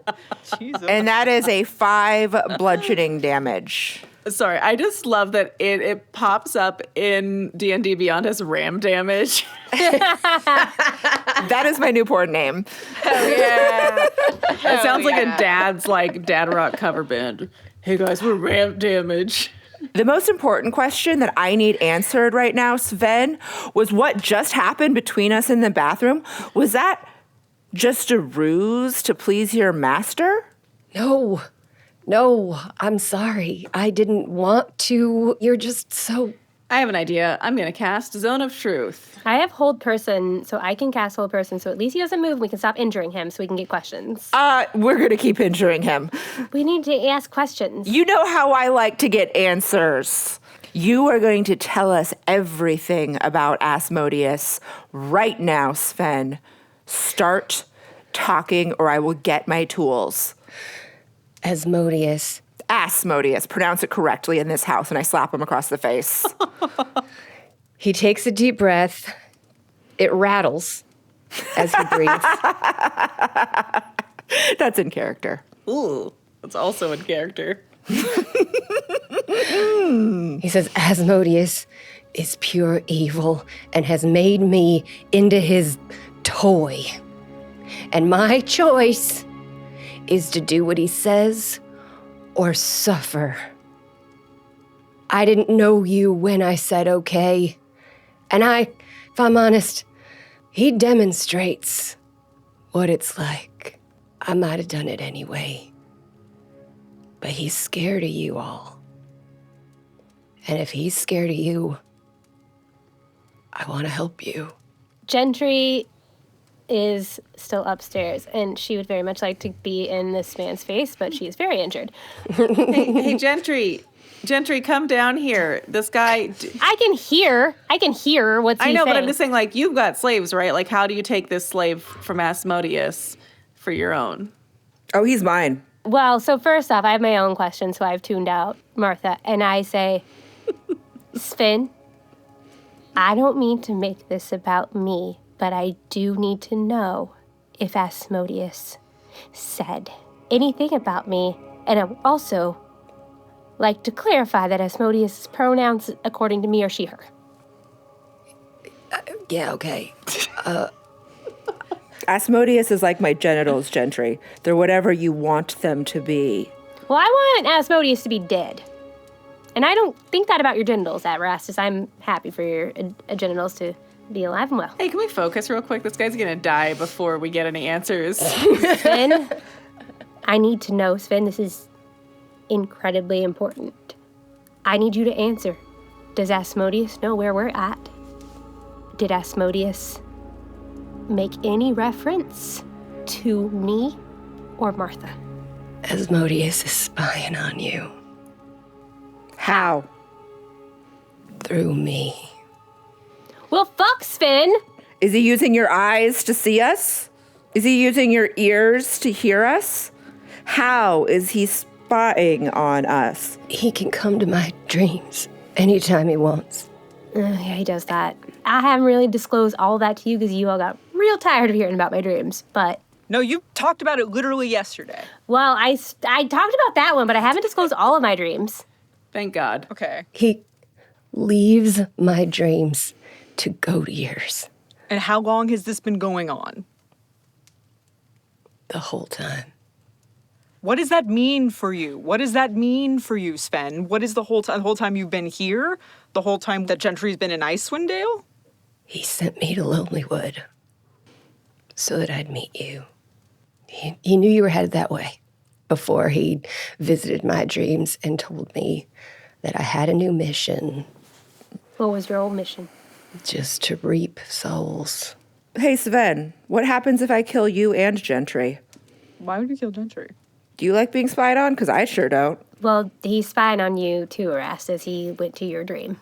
Speaker 4: Jesus.
Speaker 3: And that is a 5 bludgeoning damage.
Speaker 2: Sorry, I just love that it pops up in D&D Beyond as ram damage.
Speaker 3: That is my Newport name.
Speaker 2: It sounds like a dad's like dad rock cover band. Hey guys, we're ram damage.
Speaker 3: The most important question that I need answered right now, Sven, was what just happened between us in the bathroom. Was that just a ruse to please your master?
Speaker 1: No, I'm sorry. I didn't want to. You're just so...
Speaker 2: I have an idea. I'm going to cast Zone of Truth.
Speaker 5: I have hold person, so I can cast hold person, so at least he doesn't move. We can stop injuring him so we can get questions.
Speaker 3: We're going to keep injuring him.
Speaker 5: We need to ask questions.
Speaker 3: You know how I like to get answers. You are going to tell us everything about Asmodeus right now, Sven. Start talking or I will get my tools.
Speaker 1: Asmodeus.
Speaker 3: Pronounce it correctly in this house, and I slap him across the face.
Speaker 1: He takes a deep breath. It rattles as he breathes.
Speaker 3: That's in character.
Speaker 2: Ooh, that's also in character.
Speaker 1: He says, Asmodeus is pure evil and has made me into his toy. And my choice is to do what he says or suffer. I didn't know you when I said okay. And if I'm honest, he demonstrates what it's like. I might have done it anyway. But he's scared of you all. And if he's scared of you, I want to help you.
Speaker 5: Gentry is still upstairs, and she would very much like to be in this man's face, but she is very injured.
Speaker 2: Hey, Gentry. Gentry, come down here. This guy...
Speaker 5: I can hear what's he
Speaker 2: I know,
Speaker 5: saying.
Speaker 2: but I'm just saying, like, you've got slaves, right? Like, how do you take this slave from Asmodeus for your own?
Speaker 3: Oh, he's mine.
Speaker 5: Well, so first off, I have my own question, so I've tuned out Martha, and I say, Sven, I don't mean to make this about me, but I do need to know if Asmodeus said anything about me, and I would also like to clarify that Asmodeus' pronouns according to me are she, her.
Speaker 1: Yeah, okay.
Speaker 3: Asmodeus is like my genitals, Gentry. They're whatever you want them to be.
Speaker 5: Well, I want Asmodeus to be dead. And I don't think that about your genitals, Erastus. I'm happy for your genitals to be alive and well.
Speaker 2: Hey, can we focus real quick? This guy's gonna die before we get any answers.
Speaker 5: Sven, I need to know, Sven, this is incredibly important. I need you to answer. Does Asmodeus know where we're at? Did Asmodeus make any reference to me or Martha?
Speaker 1: Asmodeus is spying on you.
Speaker 3: How?
Speaker 1: Through me.
Speaker 5: Well, fuck, Sven.
Speaker 3: Is he using your eyes to see us? Is he using your ears to hear us? How is he spying on us?
Speaker 1: He can come to my dreams anytime he wants.
Speaker 5: Yeah, he does that. I haven't really disclosed all that to you because you all got real tired of hearing about my dreams, but...
Speaker 4: No, you talked about it literally yesterday.
Speaker 5: Well, I talked about that one, but I haven't disclosed all of my dreams.
Speaker 2: Thank God.
Speaker 4: Okay.
Speaker 1: He leaves my dreams to go to yours
Speaker 4: And how long has this been going on?
Speaker 1: the whole time.
Speaker 4: What does that mean for you? What does that mean for you, Sven? What is the whole time you've been here? The whole time that Gentry's been in Icewind Dale?
Speaker 1: He sent me to Lonelywood so that I'd meet you. He knew you were headed that way before he visited my dreams and told me that I had a new mission,
Speaker 5: What was your old mission?
Speaker 1: just to reap souls.
Speaker 3: Hey, Sven, what happens if I kill you and Gentry?
Speaker 4: Why would you kill Gentry?
Speaker 3: Do you like being spied on? Because I sure don't.
Speaker 5: Well, he's spying on you too, Erastus. He went to your dream.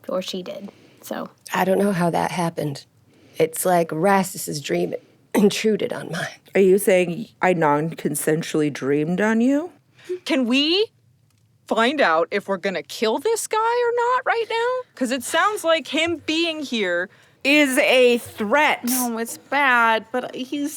Speaker 5: Or she did. So,
Speaker 1: I don't know how that happened. It's like Erastus's dream intruded on mine.
Speaker 3: Are you saying I non-consensually dreamed on you?
Speaker 4: Can we find out if we're gonna kill this guy or not right now? Because it sounds like him being here.
Speaker 3: Is a threat.
Speaker 2: No, it's bad, but he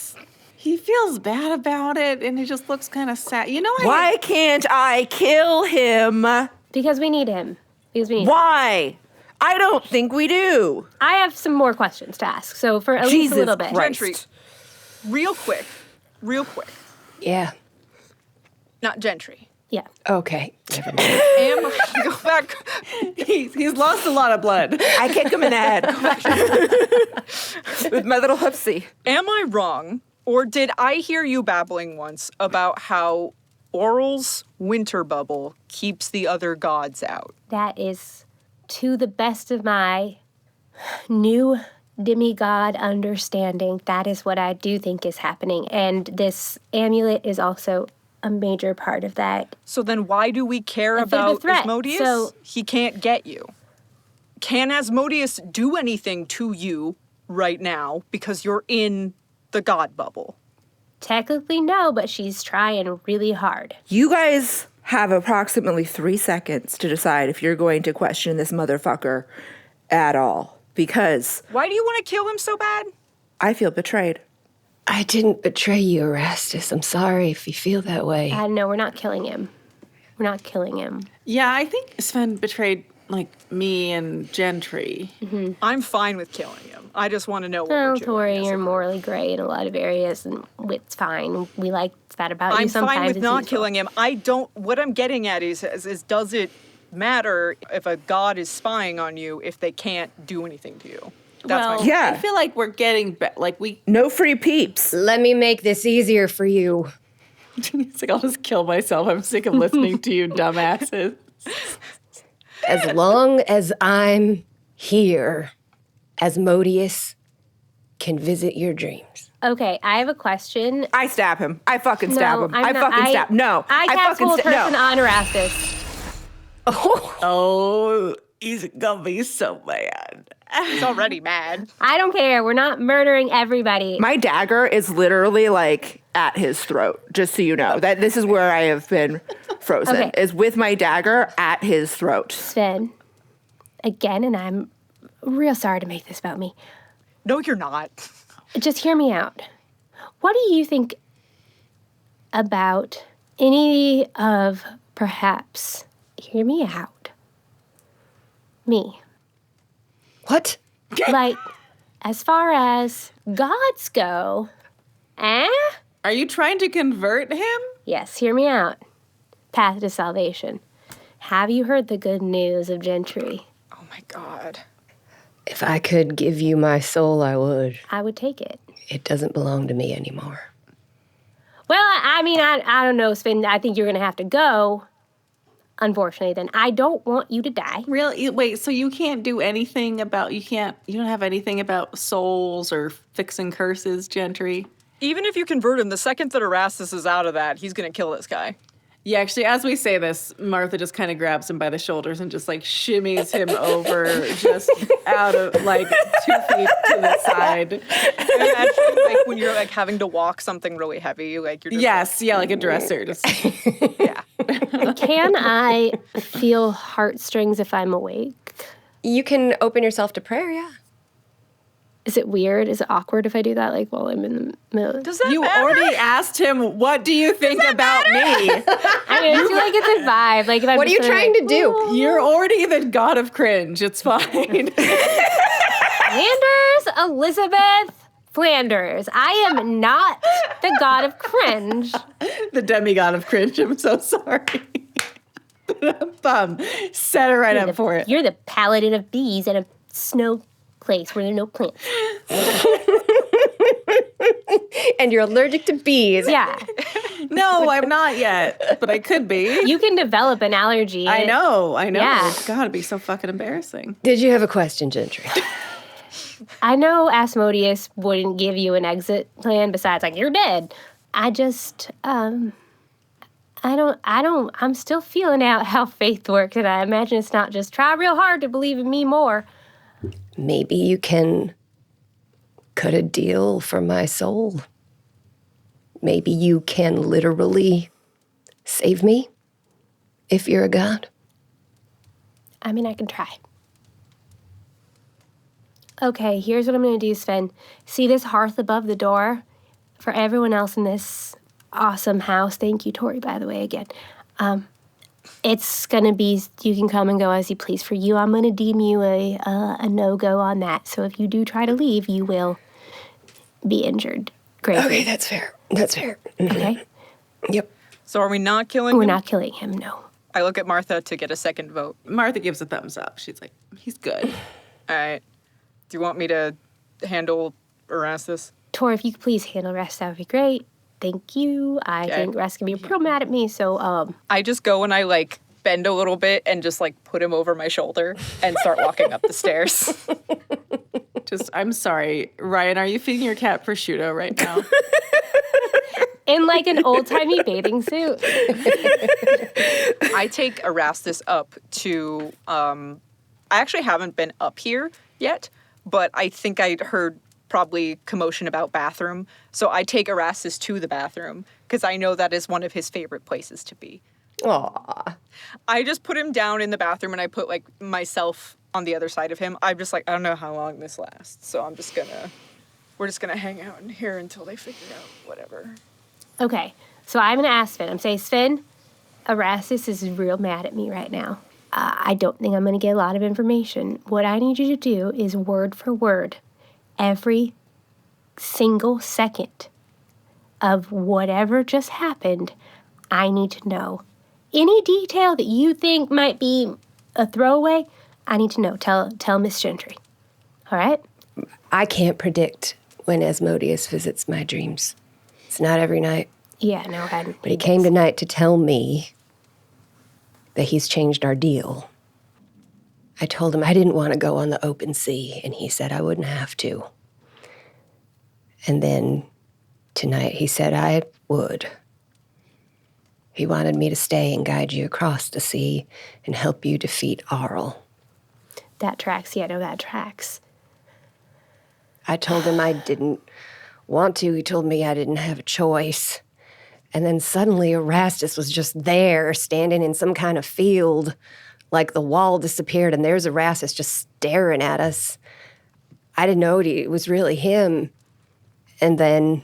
Speaker 2: feels bad about it, and he just looks kind of sad. You know,
Speaker 3: Why can't I kill him?
Speaker 5: because we need him. Because we need him.
Speaker 3: Why? I don't think we do.
Speaker 5: I have some more questions to ask. So, for at least a
Speaker 3: Jesus
Speaker 5: little bit.
Speaker 3: Christ.
Speaker 4: Gentry, real quick.
Speaker 1: Yeah.
Speaker 4: Not Gentry.
Speaker 5: Yeah.
Speaker 1: Okay. Never mind.
Speaker 4: Go back.
Speaker 2: he's lost a lot of blood.
Speaker 3: I kick him in the head. With my little hoofsy.
Speaker 4: Am I wrong, or did I hear you babbling once about how Oral's winter bubble keeps the other gods out?
Speaker 5: That is, to the best of my new demigod understanding, that is what I do think is happening. And this amulet is also a major part of that.
Speaker 4: So then why do we care
Speaker 5: A bit of a
Speaker 4: about
Speaker 5: threat,
Speaker 4: Asmodeus?
Speaker 5: so-
Speaker 4: He can't get you. Can Asmodeus do anything to you right now because you're in the god bubble?
Speaker 5: Technically, no, but she's trying really hard.
Speaker 3: You guys have approximately 3 seconds to decide if you're going to question this motherfucker at all. Because
Speaker 4: Why do you want to kill him so bad?
Speaker 3: I feel betrayed.
Speaker 1: I didn't betray you, Erastus. I'm sorry if you feel that way.
Speaker 5: No, we're not killing him. We're not killing him.
Speaker 2: Yeah, I think Sven betrayed, like, me and Gentry.
Speaker 4: I'm fine with killing him. I just want to know what
Speaker 5: Oh,
Speaker 4: we're doing.
Speaker 5: Tohri, you're morally gray in a lot of areas, and it's fine. We like that about you
Speaker 4: I'm
Speaker 5: sometimes.
Speaker 4: fine with
Speaker 5: it's
Speaker 4: not
Speaker 5: useful.
Speaker 4: killing him. What I'm getting at is does it matter if a god is spying on you if they can't do anything to you? That's
Speaker 2: Well,
Speaker 4: my
Speaker 3: Yeah.
Speaker 2: I feel like we're getting,
Speaker 3: No free peeps.
Speaker 1: Let me make this easier for you.
Speaker 2: it's like, I'll just kill myself. I'm sick of listening to you dumbasses.
Speaker 1: As long as I'm here, Asmodeus can visit your dreams.
Speaker 5: Okay, I have a question.
Speaker 3: I stab him. I fucking stab him.
Speaker 5: I'm
Speaker 3: I
Speaker 5: not-
Speaker 3: fucking stab. No.
Speaker 5: I cast
Speaker 3: fucking
Speaker 5: hold person
Speaker 3: no.
Speaker 5: on Erastus.
Speaker 2: Oh, he's gonna be so mad.
Speaker 4: He's already mad.
Speaker 5: I don't care. We're not murdering everybody.
Speaker 3: My dagger is literally like at his throat, just so you know. That this is where I have been frozen.
Speaker 5: Okay.
Speaker 3: Is with my dagger at his throat.
Speaker 5: Sven, again, and I'm real sorry to make this about me.
Speaker 4: No, you're not.
Speaker 5: Just hear me out. What do you think about any of, perhaps, hear me out, me?
Speaker 1: What?
Speaker 5: Like, as far as gods go,
Speaker 2: Are you trying to convert him?
Speaker 5: Yes, hear me out. Path to salvation. Have you heard the good news of Gentry?
Speaker 4: Oh my god.
Speaker 1: If I could give you my soul, I would.
Speaker 5: I would take it.
Speaker 1: It doesn't belong to me anymore.
Speaker 5: Well, I mean, I don't know, Sven. I think you're going to have to go. unfortunately, then I don't want you to die.
Speaker 2: Wait, so you can't do anything about, you don't have anything about souls or fixing curses, Gentry?
Speaker 4: Even if you convert him, the second that Erastus is out of that, he's going to kill this guy.
Speaker 2: Yeah, actually, as we say this, Martha just kind of grabs him by the shoulders and just like shimmies him over just out of like 2 feet to the side.
Speaker 4: Imagine like when you're like having to walk something really heavy, like you're just
Speaker 2: like a dresser. Just
Speaker 4: yeah.
Speaker 5: Can I feel heartstrings if I'm awake?
Speaker 1: You can open yourself to prayer, yeah.
Speaker 5: Is it weird? Is it awkward if I do that, like, while I'm in the middle?
Speaker 4: Does that
Speaker 2: You
Speaker 4: matter?
Speaker 2: already asked him, what do you think about me?
Speaker 5: I mean, I feel like it's a vibe. Like, if I'm
Speaker 1: What are you
Speaker 5: just
Speaker 1: trying
Speaker 5: like,
Speaker 1: to do?
Speaker 5: "Ooh."
Speaker 2: You're already the god of cringe. It's fine.
Speaker 5: Flanders, Elizabeth Flanders. I am not the god of cringe.
Speaker 2: The demigod of cringe. I'm so sorry. Set it right up for it.
Speaker 5: You're the paladin of bees at a snow place where there are no plants.
Speaker 1: And you're allergic to bees.
Speaker 5: Yeah.
Speaker 2: No, I'm not yet, but I could be.
Speaker 5: You can develop an allergy.
Speaker 2: I know.
Speaker 5: Yeah.
Speaker 2: God, it'd be so fucking embarrassing.
Speaker 1: Did you have a question, Gentry?
Speaker 5: I know Asmodeus wouldn't give you an exit plan besides, like, you're dead. I just, I'm still feeling out how faith works, and I imagine it's not just try real hard to believe in me more.
Speaker 1: Maybe you can cut a deal for my soul. Maybe you can literally save me if you're a god.
Speaker 5: I mean, I can try. Okay, here's what I'm going to do, Sven. See this hearth above the door? For everyone else in this awesome house, thank you, Tohri, by the way, again. It's going to be, you can come and go as you please. For you, I'm going to deem you a no-go on that. So if you do try to leave, you will be injured greatly.
Speaker 1: Okay, that's fair. That's fair.
Speaker 5: Okay?
Speaker 1: Yep.
Speaker 4: So are we not killing
Speaker 5: We're
Speaker 4: him?
Speaker 5: not killing him, no.
Speaker 4: I look at Martha to get a second vote.
Speaker 2: Martha gives a thumbs up. She's like, he's good.
Speaker 4: All right. Do you want me to handle Erastus?
Speaker 5: Tor, if you could please handle Rest, that would be great. Thank you. I think Rest can be real mad at me, so,
Speaker 4: I just go and I, like, bend a little bit and just, like, put him over my shoulder and start walking up the stairs.
Speaker 2: I'm sorry. Ryan, are you feeding your cat prosciutto right now?
Speaker 5: in like an old-timey bathing suit.
Speaker 4: I take Erastus up to, I actually haven't been up here yet, but I think I'd heard probably commotion about bathroom. So I take Erastus to the bathroom because I know that is one of his favorite places to be.
Speaker 1: Aw.
Speaker 4: I just put him down in the bathroom and I put like myself on the other side of him. I'm just like, I don't know how long this lasts. So we're just gonna hang out in here until they figure out whatever.
Speaker 5: Okay, so I'm gonna ask Sven. I'm saying, Sven, Erastus is real mad at me right now. I don't think I'm gonna get a lot of information. What I need you to do is word for word, every single second of whatever just happened, I need to know. Any detail that you think might be a throwaway, I need to know. Tell Miss Gentry. All right?
Speaker 1: I can't predict when Asmodeus visits my dreams. It's not every night.
Speaker 5: Yeah, no, I hadn't.
Speaker 1: But he came tonight to tell me that he's changed our deal. I told him I didn't want to go on the open sea, and he said I wouldn't have to. And then tonight he said I would. He wanted me to stay and guide you across the sea and help you defeat Arl.
Speaker 5: That tracks. Yeah, no, that tracks.
Speaker 1: I told him I didn't want to. He told me I didn't have a choice. And then suddenly Erastus was just there, standing in some kind of field, like the wall disappeared, and there's Erastus just staring at us. I didn't know it was really him. And then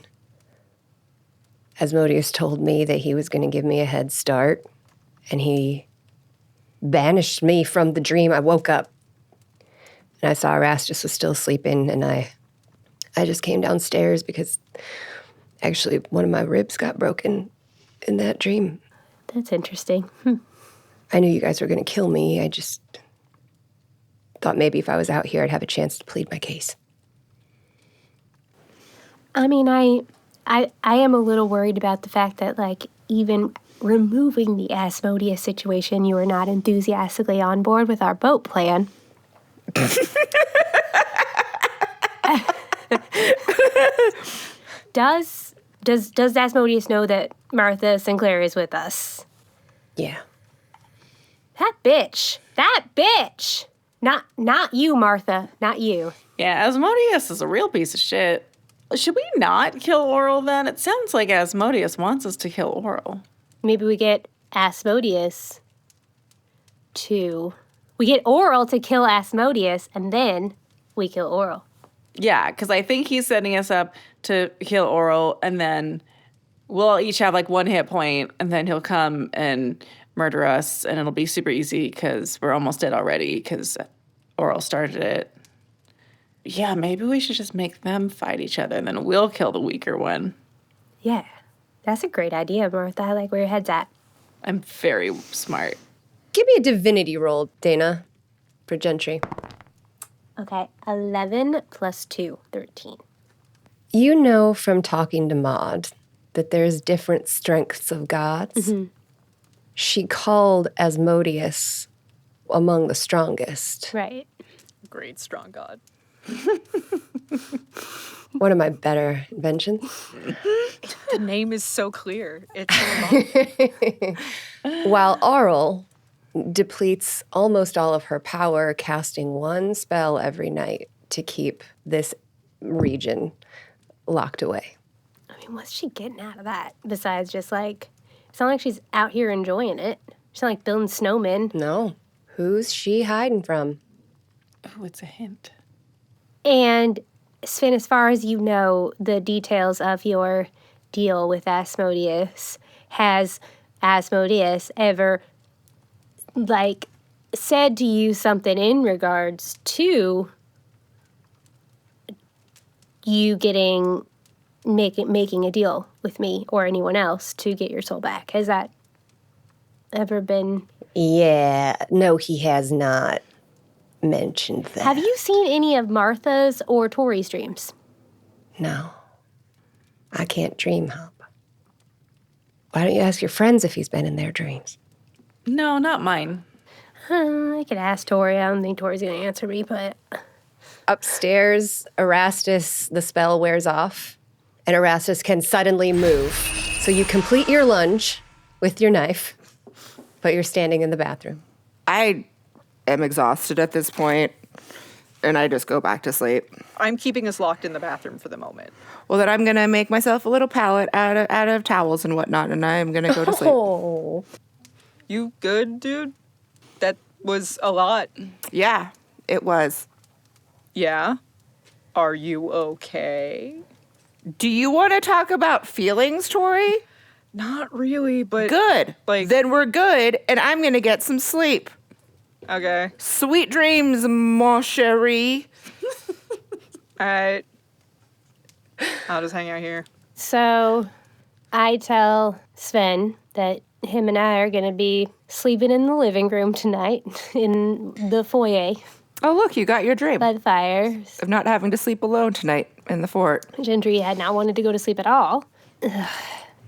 Speaker 1: Asmodeus told me that he was going to give me a head start, and he banished me from the dream. I woke up, and I saw Erastus was still sleeping, and I just came downstairs because actually one of my ribs got broken in that dream.
Speaker 5: That's interesting.
Speaker 1: I knew you guys were going to kill me. I just thought maybe if I was out here, I'd have a chance to plead my case.
Speaker 5: I mean, I am a little worried about the fact that, like, even removing the Asmodeus situation, you are not enthusiastically on board with our boat plan. Does Asmodeus know that Martha Sinclair is with us?
Speaker 1: Yeah.
Speaker 5: That bitch. Not you, Martha. Not you.
Speaker 2: Yeah, Asmodeus is a real piece of shit. Should we not kill Oral then? It sounds like Asmodeus wants us to kill Oral.
Speaker 5: Maybe we get Asmodeus we get Oral to kill Asmodeus, and then we kill Oral.
Speaker 2: Yeah, because I think he's setting us up to kill Oral, and then we'll each have like 1 hit point, and then he'll come and murder us, and it'll be super easy because we're almost dead already because Oral started it. Yeah, maybe we should just make them fight each other, and then we'll kill the weaker one.
Speaker 5: Yeah, that's a great idea, Martha. I like where your head's at.
Speaker 2: I'm very smart.
Speaker 1: Give me a divinity roll, Dana, for Gentry.
Speaker 5: Okay, 11 plus 2, 13.
Speaker 1: You know from talking to Maud that there's different strengths of gods.
Speaker 5: Mm-hmm.
Speaker 1: She called Asmodeus among the strongest.
Speaker 5: Right.
Speaker 4: Great, strong god.
Speaker 1: One of my better inventions.
Speaker 4: The name is so clear. It's so long.
Speaker 1: While Oral depletes almost all of her power, casting one spell every night to keep this region locked away.
Speaker 5: I mean, what's she getting out of that? Besides just like, it's not like she's out here enjoying it. She's not like building snowmen.
Speaker 1: No. Who's she hiding from?
Speaker 2: Oh, it's a hint.
Speaker 5: And Sven, as far as you know, the details of your deal with Asmodeus, has Asmodeus ever, like, said to you something in regards to you making a deal with me or anyone else to get your soul back? Has that ever been?
Speaker 1: Yeah, no, he has not mentioned that.
Speaker 5: Have you seen any of Martha's or Tohri's dreams?
Speaker 1: No. I can't dream hop. Why don't you ask your friends if he's been in their dreams?
Speaker 2: No, not mine.
Speaker 5: I could ask Tohri. I don't think Tori's going to answer me, but...
Speaker 1: Upstairs, Erastus, the spell wears off, and Erastus can suddenly move. So you complete your lunge with your knife, but you're standing in the bathroom.
Speaker 3: I am exhausted at this point, and I just go back to sleep.
Speaker 4: I'm keeping us locked in the bathroom for the moment.
Speaker 3: Well, then I'm going to make myself a little pallet out of towels and whatnot, and I'm going to go to sleep.
Speaker 1: Oh.
Speaker 4: You good, dude? That was a lot.
Speaker 3: Yeah, it was.
Speaker 4: Yeah? Are you okay?
Speaker 3: Do you want to talk about feelings, Tohri?
Speaker 4: Not really, but...
Speaker 3: Good.
Speaker 4: Like...
Speaker 3: Then we're good, and I'm going to get some sleep.
Speaker 4: Okay.
Speaker 3: Sweet dreams, mon chéri.
Speaker 4: All right. I'll just hang out here.
Speaker 5: So I tell Sven that him and I are going to be sleeping in the living room tonight in the foyer
Speaker 3: Oh, look, you got your dream
Speaker 5: by the fire.
Speaker 3: of not having to sleep alone tonight in the fort.
Speaker 5: Gentry had not wanted to go to sleep at all.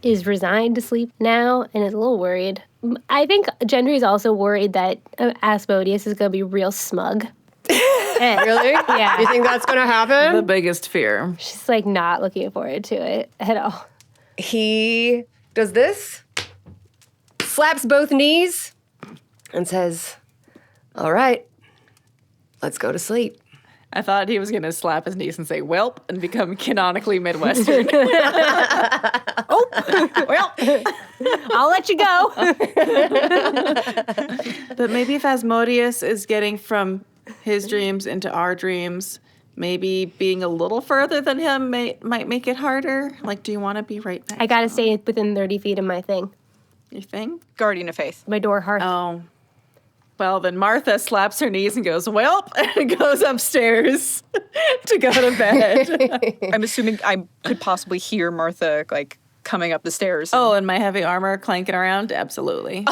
Speaker 5: Is resigned to sleep now and is a little worried. I think Gentry's also worried that Asmodeus is going to be real smug.
Speaker 1: Really?
Speaker 5: Yeah.
Speaker 1: You think that's going to happen?
Speaker 2: The biggest fear.
Speaker 5: She's like not looking forward to it at all.
Speaker 1: He does this, slaps both knees, and says, all right, let's go to sleep.
Speaker 2: I thought he was going to slap his knees and say, "Welp," and become canonically Midwestern.
Speaker 5: Well, I'll let you go.
Speaker 2: But maybe if Asmodeus is getting from his dreams into our dreams, maybe being a little further than him might make it harder. Like, do you want to be right next?
Speaker 5: I got to stay within 30 feet of my thing,
Speaker 2: Your thing?
Speaker 4: Guardian of Faith.
Speaker 5: my door hearth.
Speaker 2: Oh. Well, then Martha slaps her knees and goes, "Welp," and goes upstairs to go to bed.
Speaker 4: I'm assuming I could possibly hear Martha, like, coming up the stairs.
Speaker 2: Oh, and my heavy armor clanking around? Absolutely.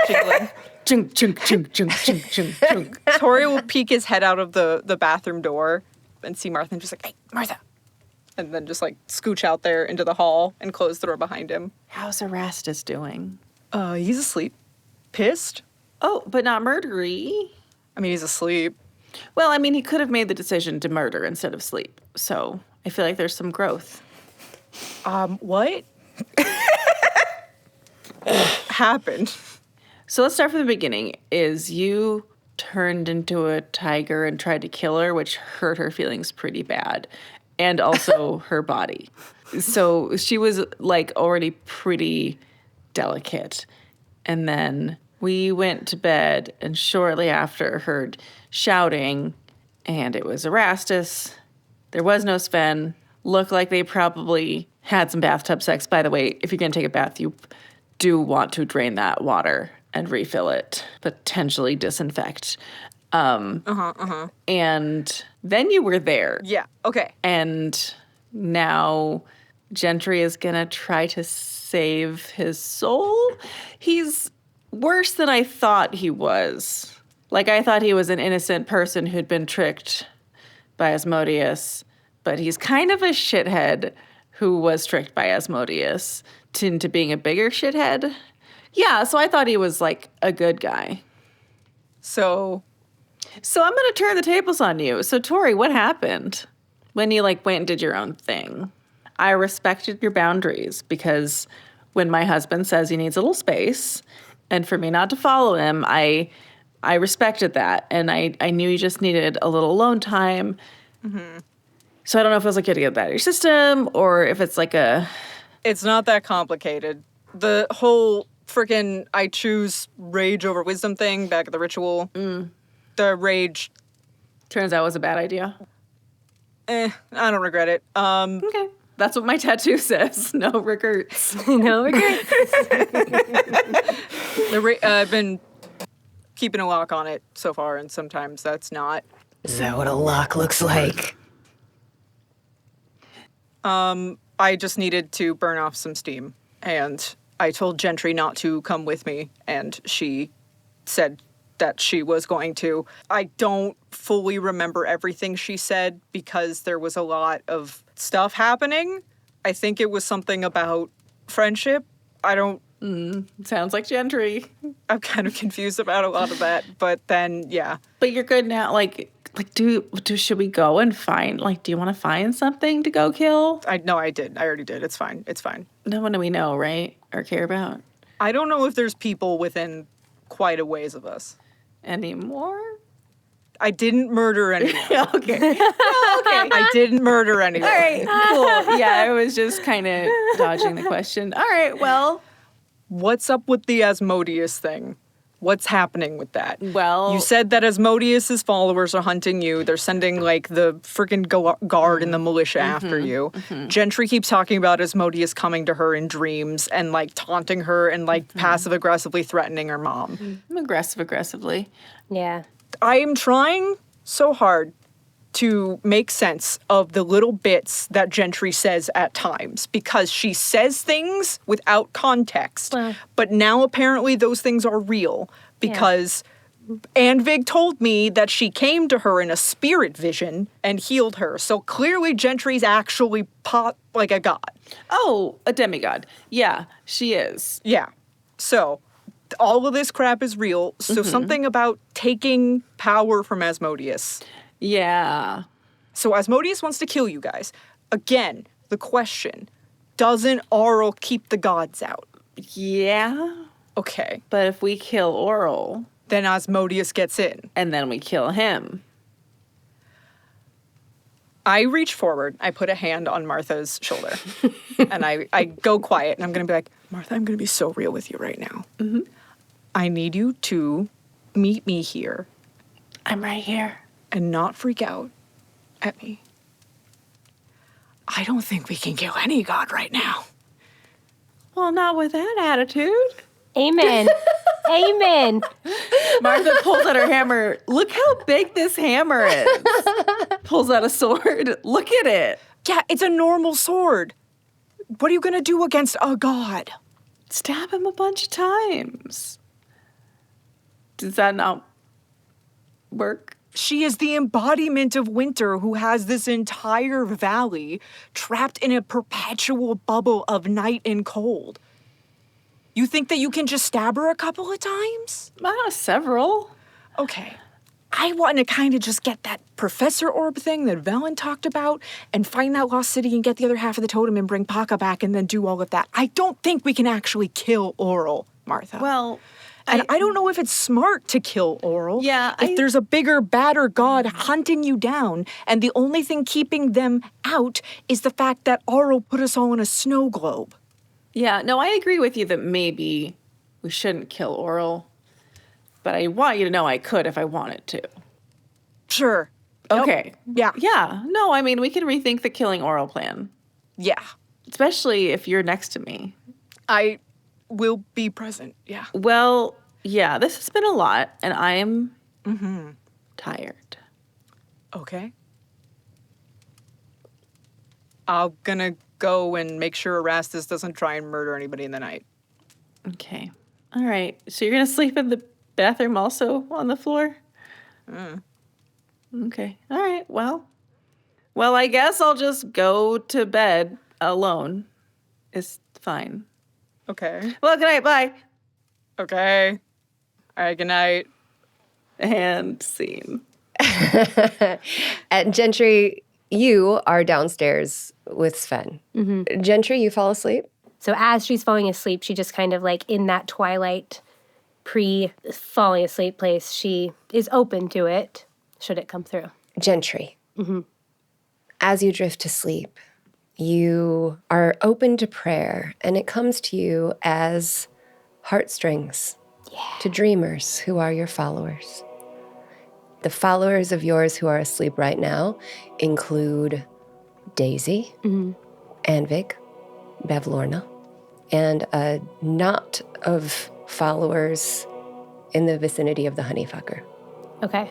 Speaker 4: Jiggling.
Speaker 2: Chunk, chunk, chunk, chunk, chunk, chunk, chunk.
Speaker 4: Tohri will peek his head out of the bathroom door and see Martha and just like, "Hey, Martha, and then just, like, scooch out there into the hall and close the door behind him.
Speaker 2: How's Erastus doing?
Speaker 4: He's asleep. Pissed?
Speaker 2: Oh, but not murdery.
Speaker 4: I mean, he's asleep.
Speaker 2: Well, I mean, he could have made the decision to murder instead of sleep. So I feel like there's some growth.
Speaker 4: What? Happened?
Speaker 2: So let's start from the beginning. Is you turned into a tiger and tried to kill her, which hurt her feelings pretty bad. And also her body. So she was, like, already pretty delicate. And then we went to bed, and shortly after heard shouting, and it was Erastus. There was no Sven. Looked like they probably had some bathtub sex. By the way, if you're going to take a bath, you do want to drain that water and refill it, potentially disinfect. And then you were there.
Speaker 4: Yeah, okay.
Speaker 2: And now Gentry is going to try to save his soul. He's worse than I thought he was. Like, I thought he was an innocent person who'd been tricked by Asmodeus, but he's kind of a shithead who was tricked by Asmodeus into being a bigger shithead. Yeah, so I thought he was, like, a good guy.
Speaker 4: So
Speaker 2: I'm going to turn the tables on you. So, Tohri, what happened when you, like, went and did your own thing? I respected your boundaries because when my husband says he needs a little space, and for me not to follow him, I respected that. And I knew you just needed a little alone time. Mm-hmm. So I don't know if it was like you had to get that out of your system or if it's like a...
Speaker 4: It's not that complicated. The whole freaking I choose rage over wisdom thing back at the ritual. The rage...
Speaker 2: Turns out was a bad idea.
Speaker 4: I don't regret it.
Speaker 2: Okay. That's what my tattoo says. No regrets.
Speaker 5: No regrets.
Speaker 4: I've been keeping a lock on it so far, and sometimes that's not.
Speaker 1: Is that what a lock looks like?
Speaker 4: I just needed to burn off some steam, and I told Gentry not to come with me, and she said that she was going to. I don't fully remember everything she said because there was a lot of stuff happening. I think it was something about friendship. I don't...
Speaker 2: Sounds like Gentry.
Speaker 4: I'm kind of confused about a lot of that, but then, yeah.
Speaker 2: But you're good now. Like should we go and find, like, do you want to find something to go kill?
Speaker 4: No, I did. I already did. It's fine. It's fine.
Speaker 2: No one do we know, right? Or care about?
Speaker 4: I don't know if there's people within quite a ways of us.
Speaker 2: Anymore?
Speaker 4: I didn't murder anyone.
Speaker 2: Okay. Okay.
Speaker 4: I didn't murder anyone.
Speaker 2: All right, cool. Yeah, I was just kind of dodging the question. All right, well.
Speaker 4: What's up with the Asmodeus thing? What's happening with that?
Speaker 2: Well,
Speaker 4: you said that Asmodeus's followers are hunting you. They're sending, like, the freaking guard and the militia after you. Mm-hmm. Gentry keeps talking about Asmodeus coming to her in dreams and, like, taunting her and, like, passive-aggressively threatening her mom.
Speaker 2: Aggressively.
Speaker 5: Yeah.
Speaker 4: I am trying so hard to make sense of the little bits that Gentry says at times because she says things without context. Well, but now apparently those things are real because Anvig told me that she came to her in a spirit vision and healed her. So clearly Gentry's actually like a god.
Speaker 2: Oh, a demigod. Yeah, she is.
Speaker 4: Yeah. So all of this crap is real. So something about taking power from Asmodeus.
Speaker 2: Yeah.
Speaker 4: So Asmodeus wants to kill you guys. Again, the question, doesn't Auril keep the gods out?
Speaker 2: Yeah.
Speaker 4: Okay.
Speaker 2: But if we kill Auril...
Speaker 4: Then Asmodeus gets in.
Speaker 2: And then we kill him.
Speaker 4: I reach forward. I put a hand on Martha's shoulder. And I go quiet. And I'm going to be like, Martha, I'm going to be so real with you right now. Mm-hmm. I need you to meet me here.
Speaker 2: I'm right here.
Speaker 4: And not freak out at me. I don't think we can kill any god right now.
Speaker 2: Well, not with that attitude.
Speaker 5: Amen. Amen.
Speaker 2: Martha pulls out her hammer. Look how big this hammer is. Pulls out a sword. Look at it.
Speaker 4: Yeah, it's a normal sword. What are you going to do against a god?
Speaker 2: Stab him a bunch of times. Does that not work?
Speaker 4: She is the embodiment of winter who has this entire valley trapped in a perpetual bubble of night and cold. You think that you can just stab her a couple of times?
Speaker 2: Several.
Speaker 4: Okay. I want to kind of just get that professor orb thing that Velen talked about and find that lost city and get the other half of the totem and bring Paka back and then do all of that. I don't think we can actually kill Oral, Martha.
Speaker 2: Well,
Speaker 4: and I don't know if it's smart to kill Oral.
Speaker 2: Yeah,
Speaker 4: If there's a bigger, badder god hunting you down, and the only thing keeping them out is the fact that Oral put us all in a snow globe.
Speaker 2: yeah, no, I agree with you that maybe we shouldn't kill Oral. But I want you to know I could if I wanted to.
Speaker 4: Sure.
Speaker 2: Okay.
Speaker 4: Yeah.
Speaker 2: Yeah. No, I mean, we can rethink the killing Oral plan.
Speaker 4: Yeah.
Speaker 2: Especially if you're next to me.
Speaker 4: I will be present. Yeah.
Speaker 2: Well, yeah, this has been a lot, and I am tired.
Speaker 4: Okay. I'm gonna go and make sure Erastus doesn't try and murder anybody in the night.
Speaker 2: Okay. All right. So you're going to sleep in the bathroom also on the floor? Okay. All right. Well, I guess I'll just go to bed alone. It's fine.
Speaker 4: Okay.
Speaker 2: Well, good night. Bye.
Speaker 4: Okay. All right, good night.
Speaker 2: And scene.
Speaker 1: And Gentry, you are downstairs with Sven. Gentry, you fall asleep?
Speaker 5: So as she's falling asleep, she just kind of like in that twilight pre-falling asleep place, she is open to it, should it come through.
Speaker 1: Gentry, as you drift to sleep, you are open to prayer, and it comes to you as heartstrings to dreamers who are your followers. The followers of yours who are asleep right now include Daisy, Anvik, Bevlorna, and a knot of followers in the vicinity of the Honeyfucker.
Speaker 5: Okay.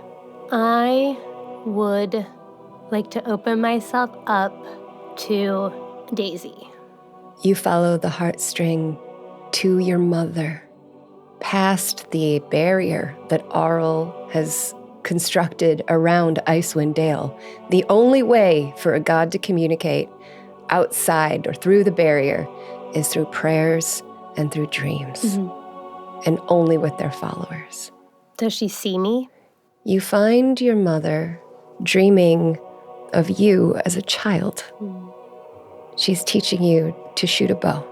Speaker 5: I would like to open myself up to Daisy.
Speaker 1: You follow the heartstring to your mother, past the barrier that Arl has constructed around Icewind Dale. The only way for a god to communicate outside or through the barrier is through prayers and through dreams, and only with their followers.
Speaker 5: Does she see me?
Speaker 1: You find your mother dreaming of you as a child. She's teaching you to shoot a bow.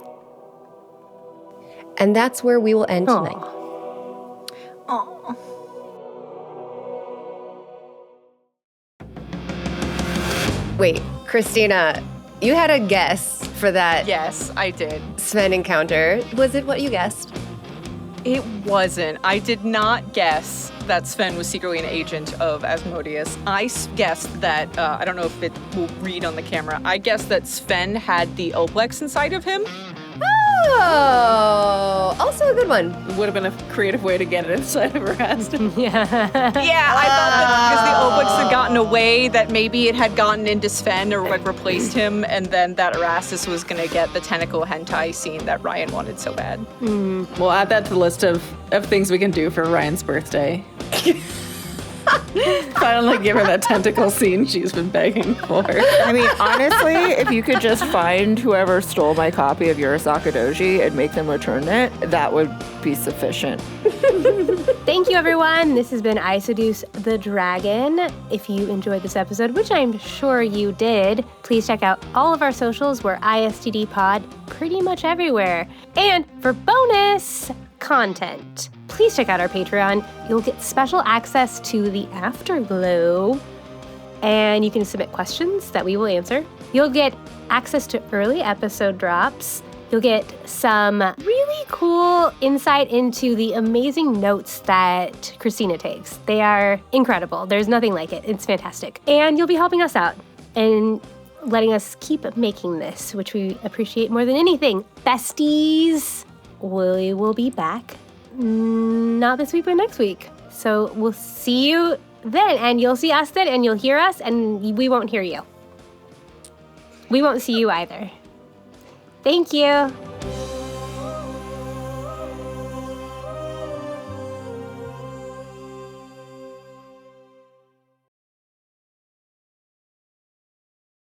Speaker 1: And that's where we will end tonight. Wait, Cristina, you had a guess for that
Speaker 4: Yes, I did.
Speaker 1: Sven encounter. Was it what you guessed?
Speaker 4: It wasn't. I did not guess that Sven was secretly an agent of Asmodeus. I guessed that, I don't know if it will read on the camera, I guessed that Sven had the Oplex inside of him.
Speaker 1: Oh, also a good one.
Speaker 2: Would have been a creative way to get it inside of Erastus.
Speaker 4: Yeah, I thought that because the Oplex had gotten away, that maybe it had gotten into Sven or like replaced him, and then that Erastus was going to get the tentacle hentai scene that Ryan wanted so bad.
Speaker 2: We'll add that to the list of things we can do for Ryan's birthday. Finally give her that tentacle scene she's been begging for.
Speaker 3: I mean, honestly, if you could just find whoever stole my copy of Urasaka Doji and make them return it, that would be sufficient.
Speaker 5: Thank you, everyone. This has been I Seduce the Dragon. If you enjoyed this episode, which I'm sure you did, please check out all of our socials. We're ISTD Pod pretty much everywhere. And for bonus content, please check out our Patreon. You'll get special access to the Afterglow, and you can submit questions that we will answer. You'll get access to early episode drops. You'll get some really cool insight into the amazing notes that Cristina takes. They are incredible. There's nothing like it. It's fantastic. And you'll be helping us out and letting us keep making this, which we appreciate more than anything. Besties, we will be back. Not this week, but next week. So we'll see you then, and you'll see us then, and you'll hear us, and we won't hear you. We won't see you either. Thank you.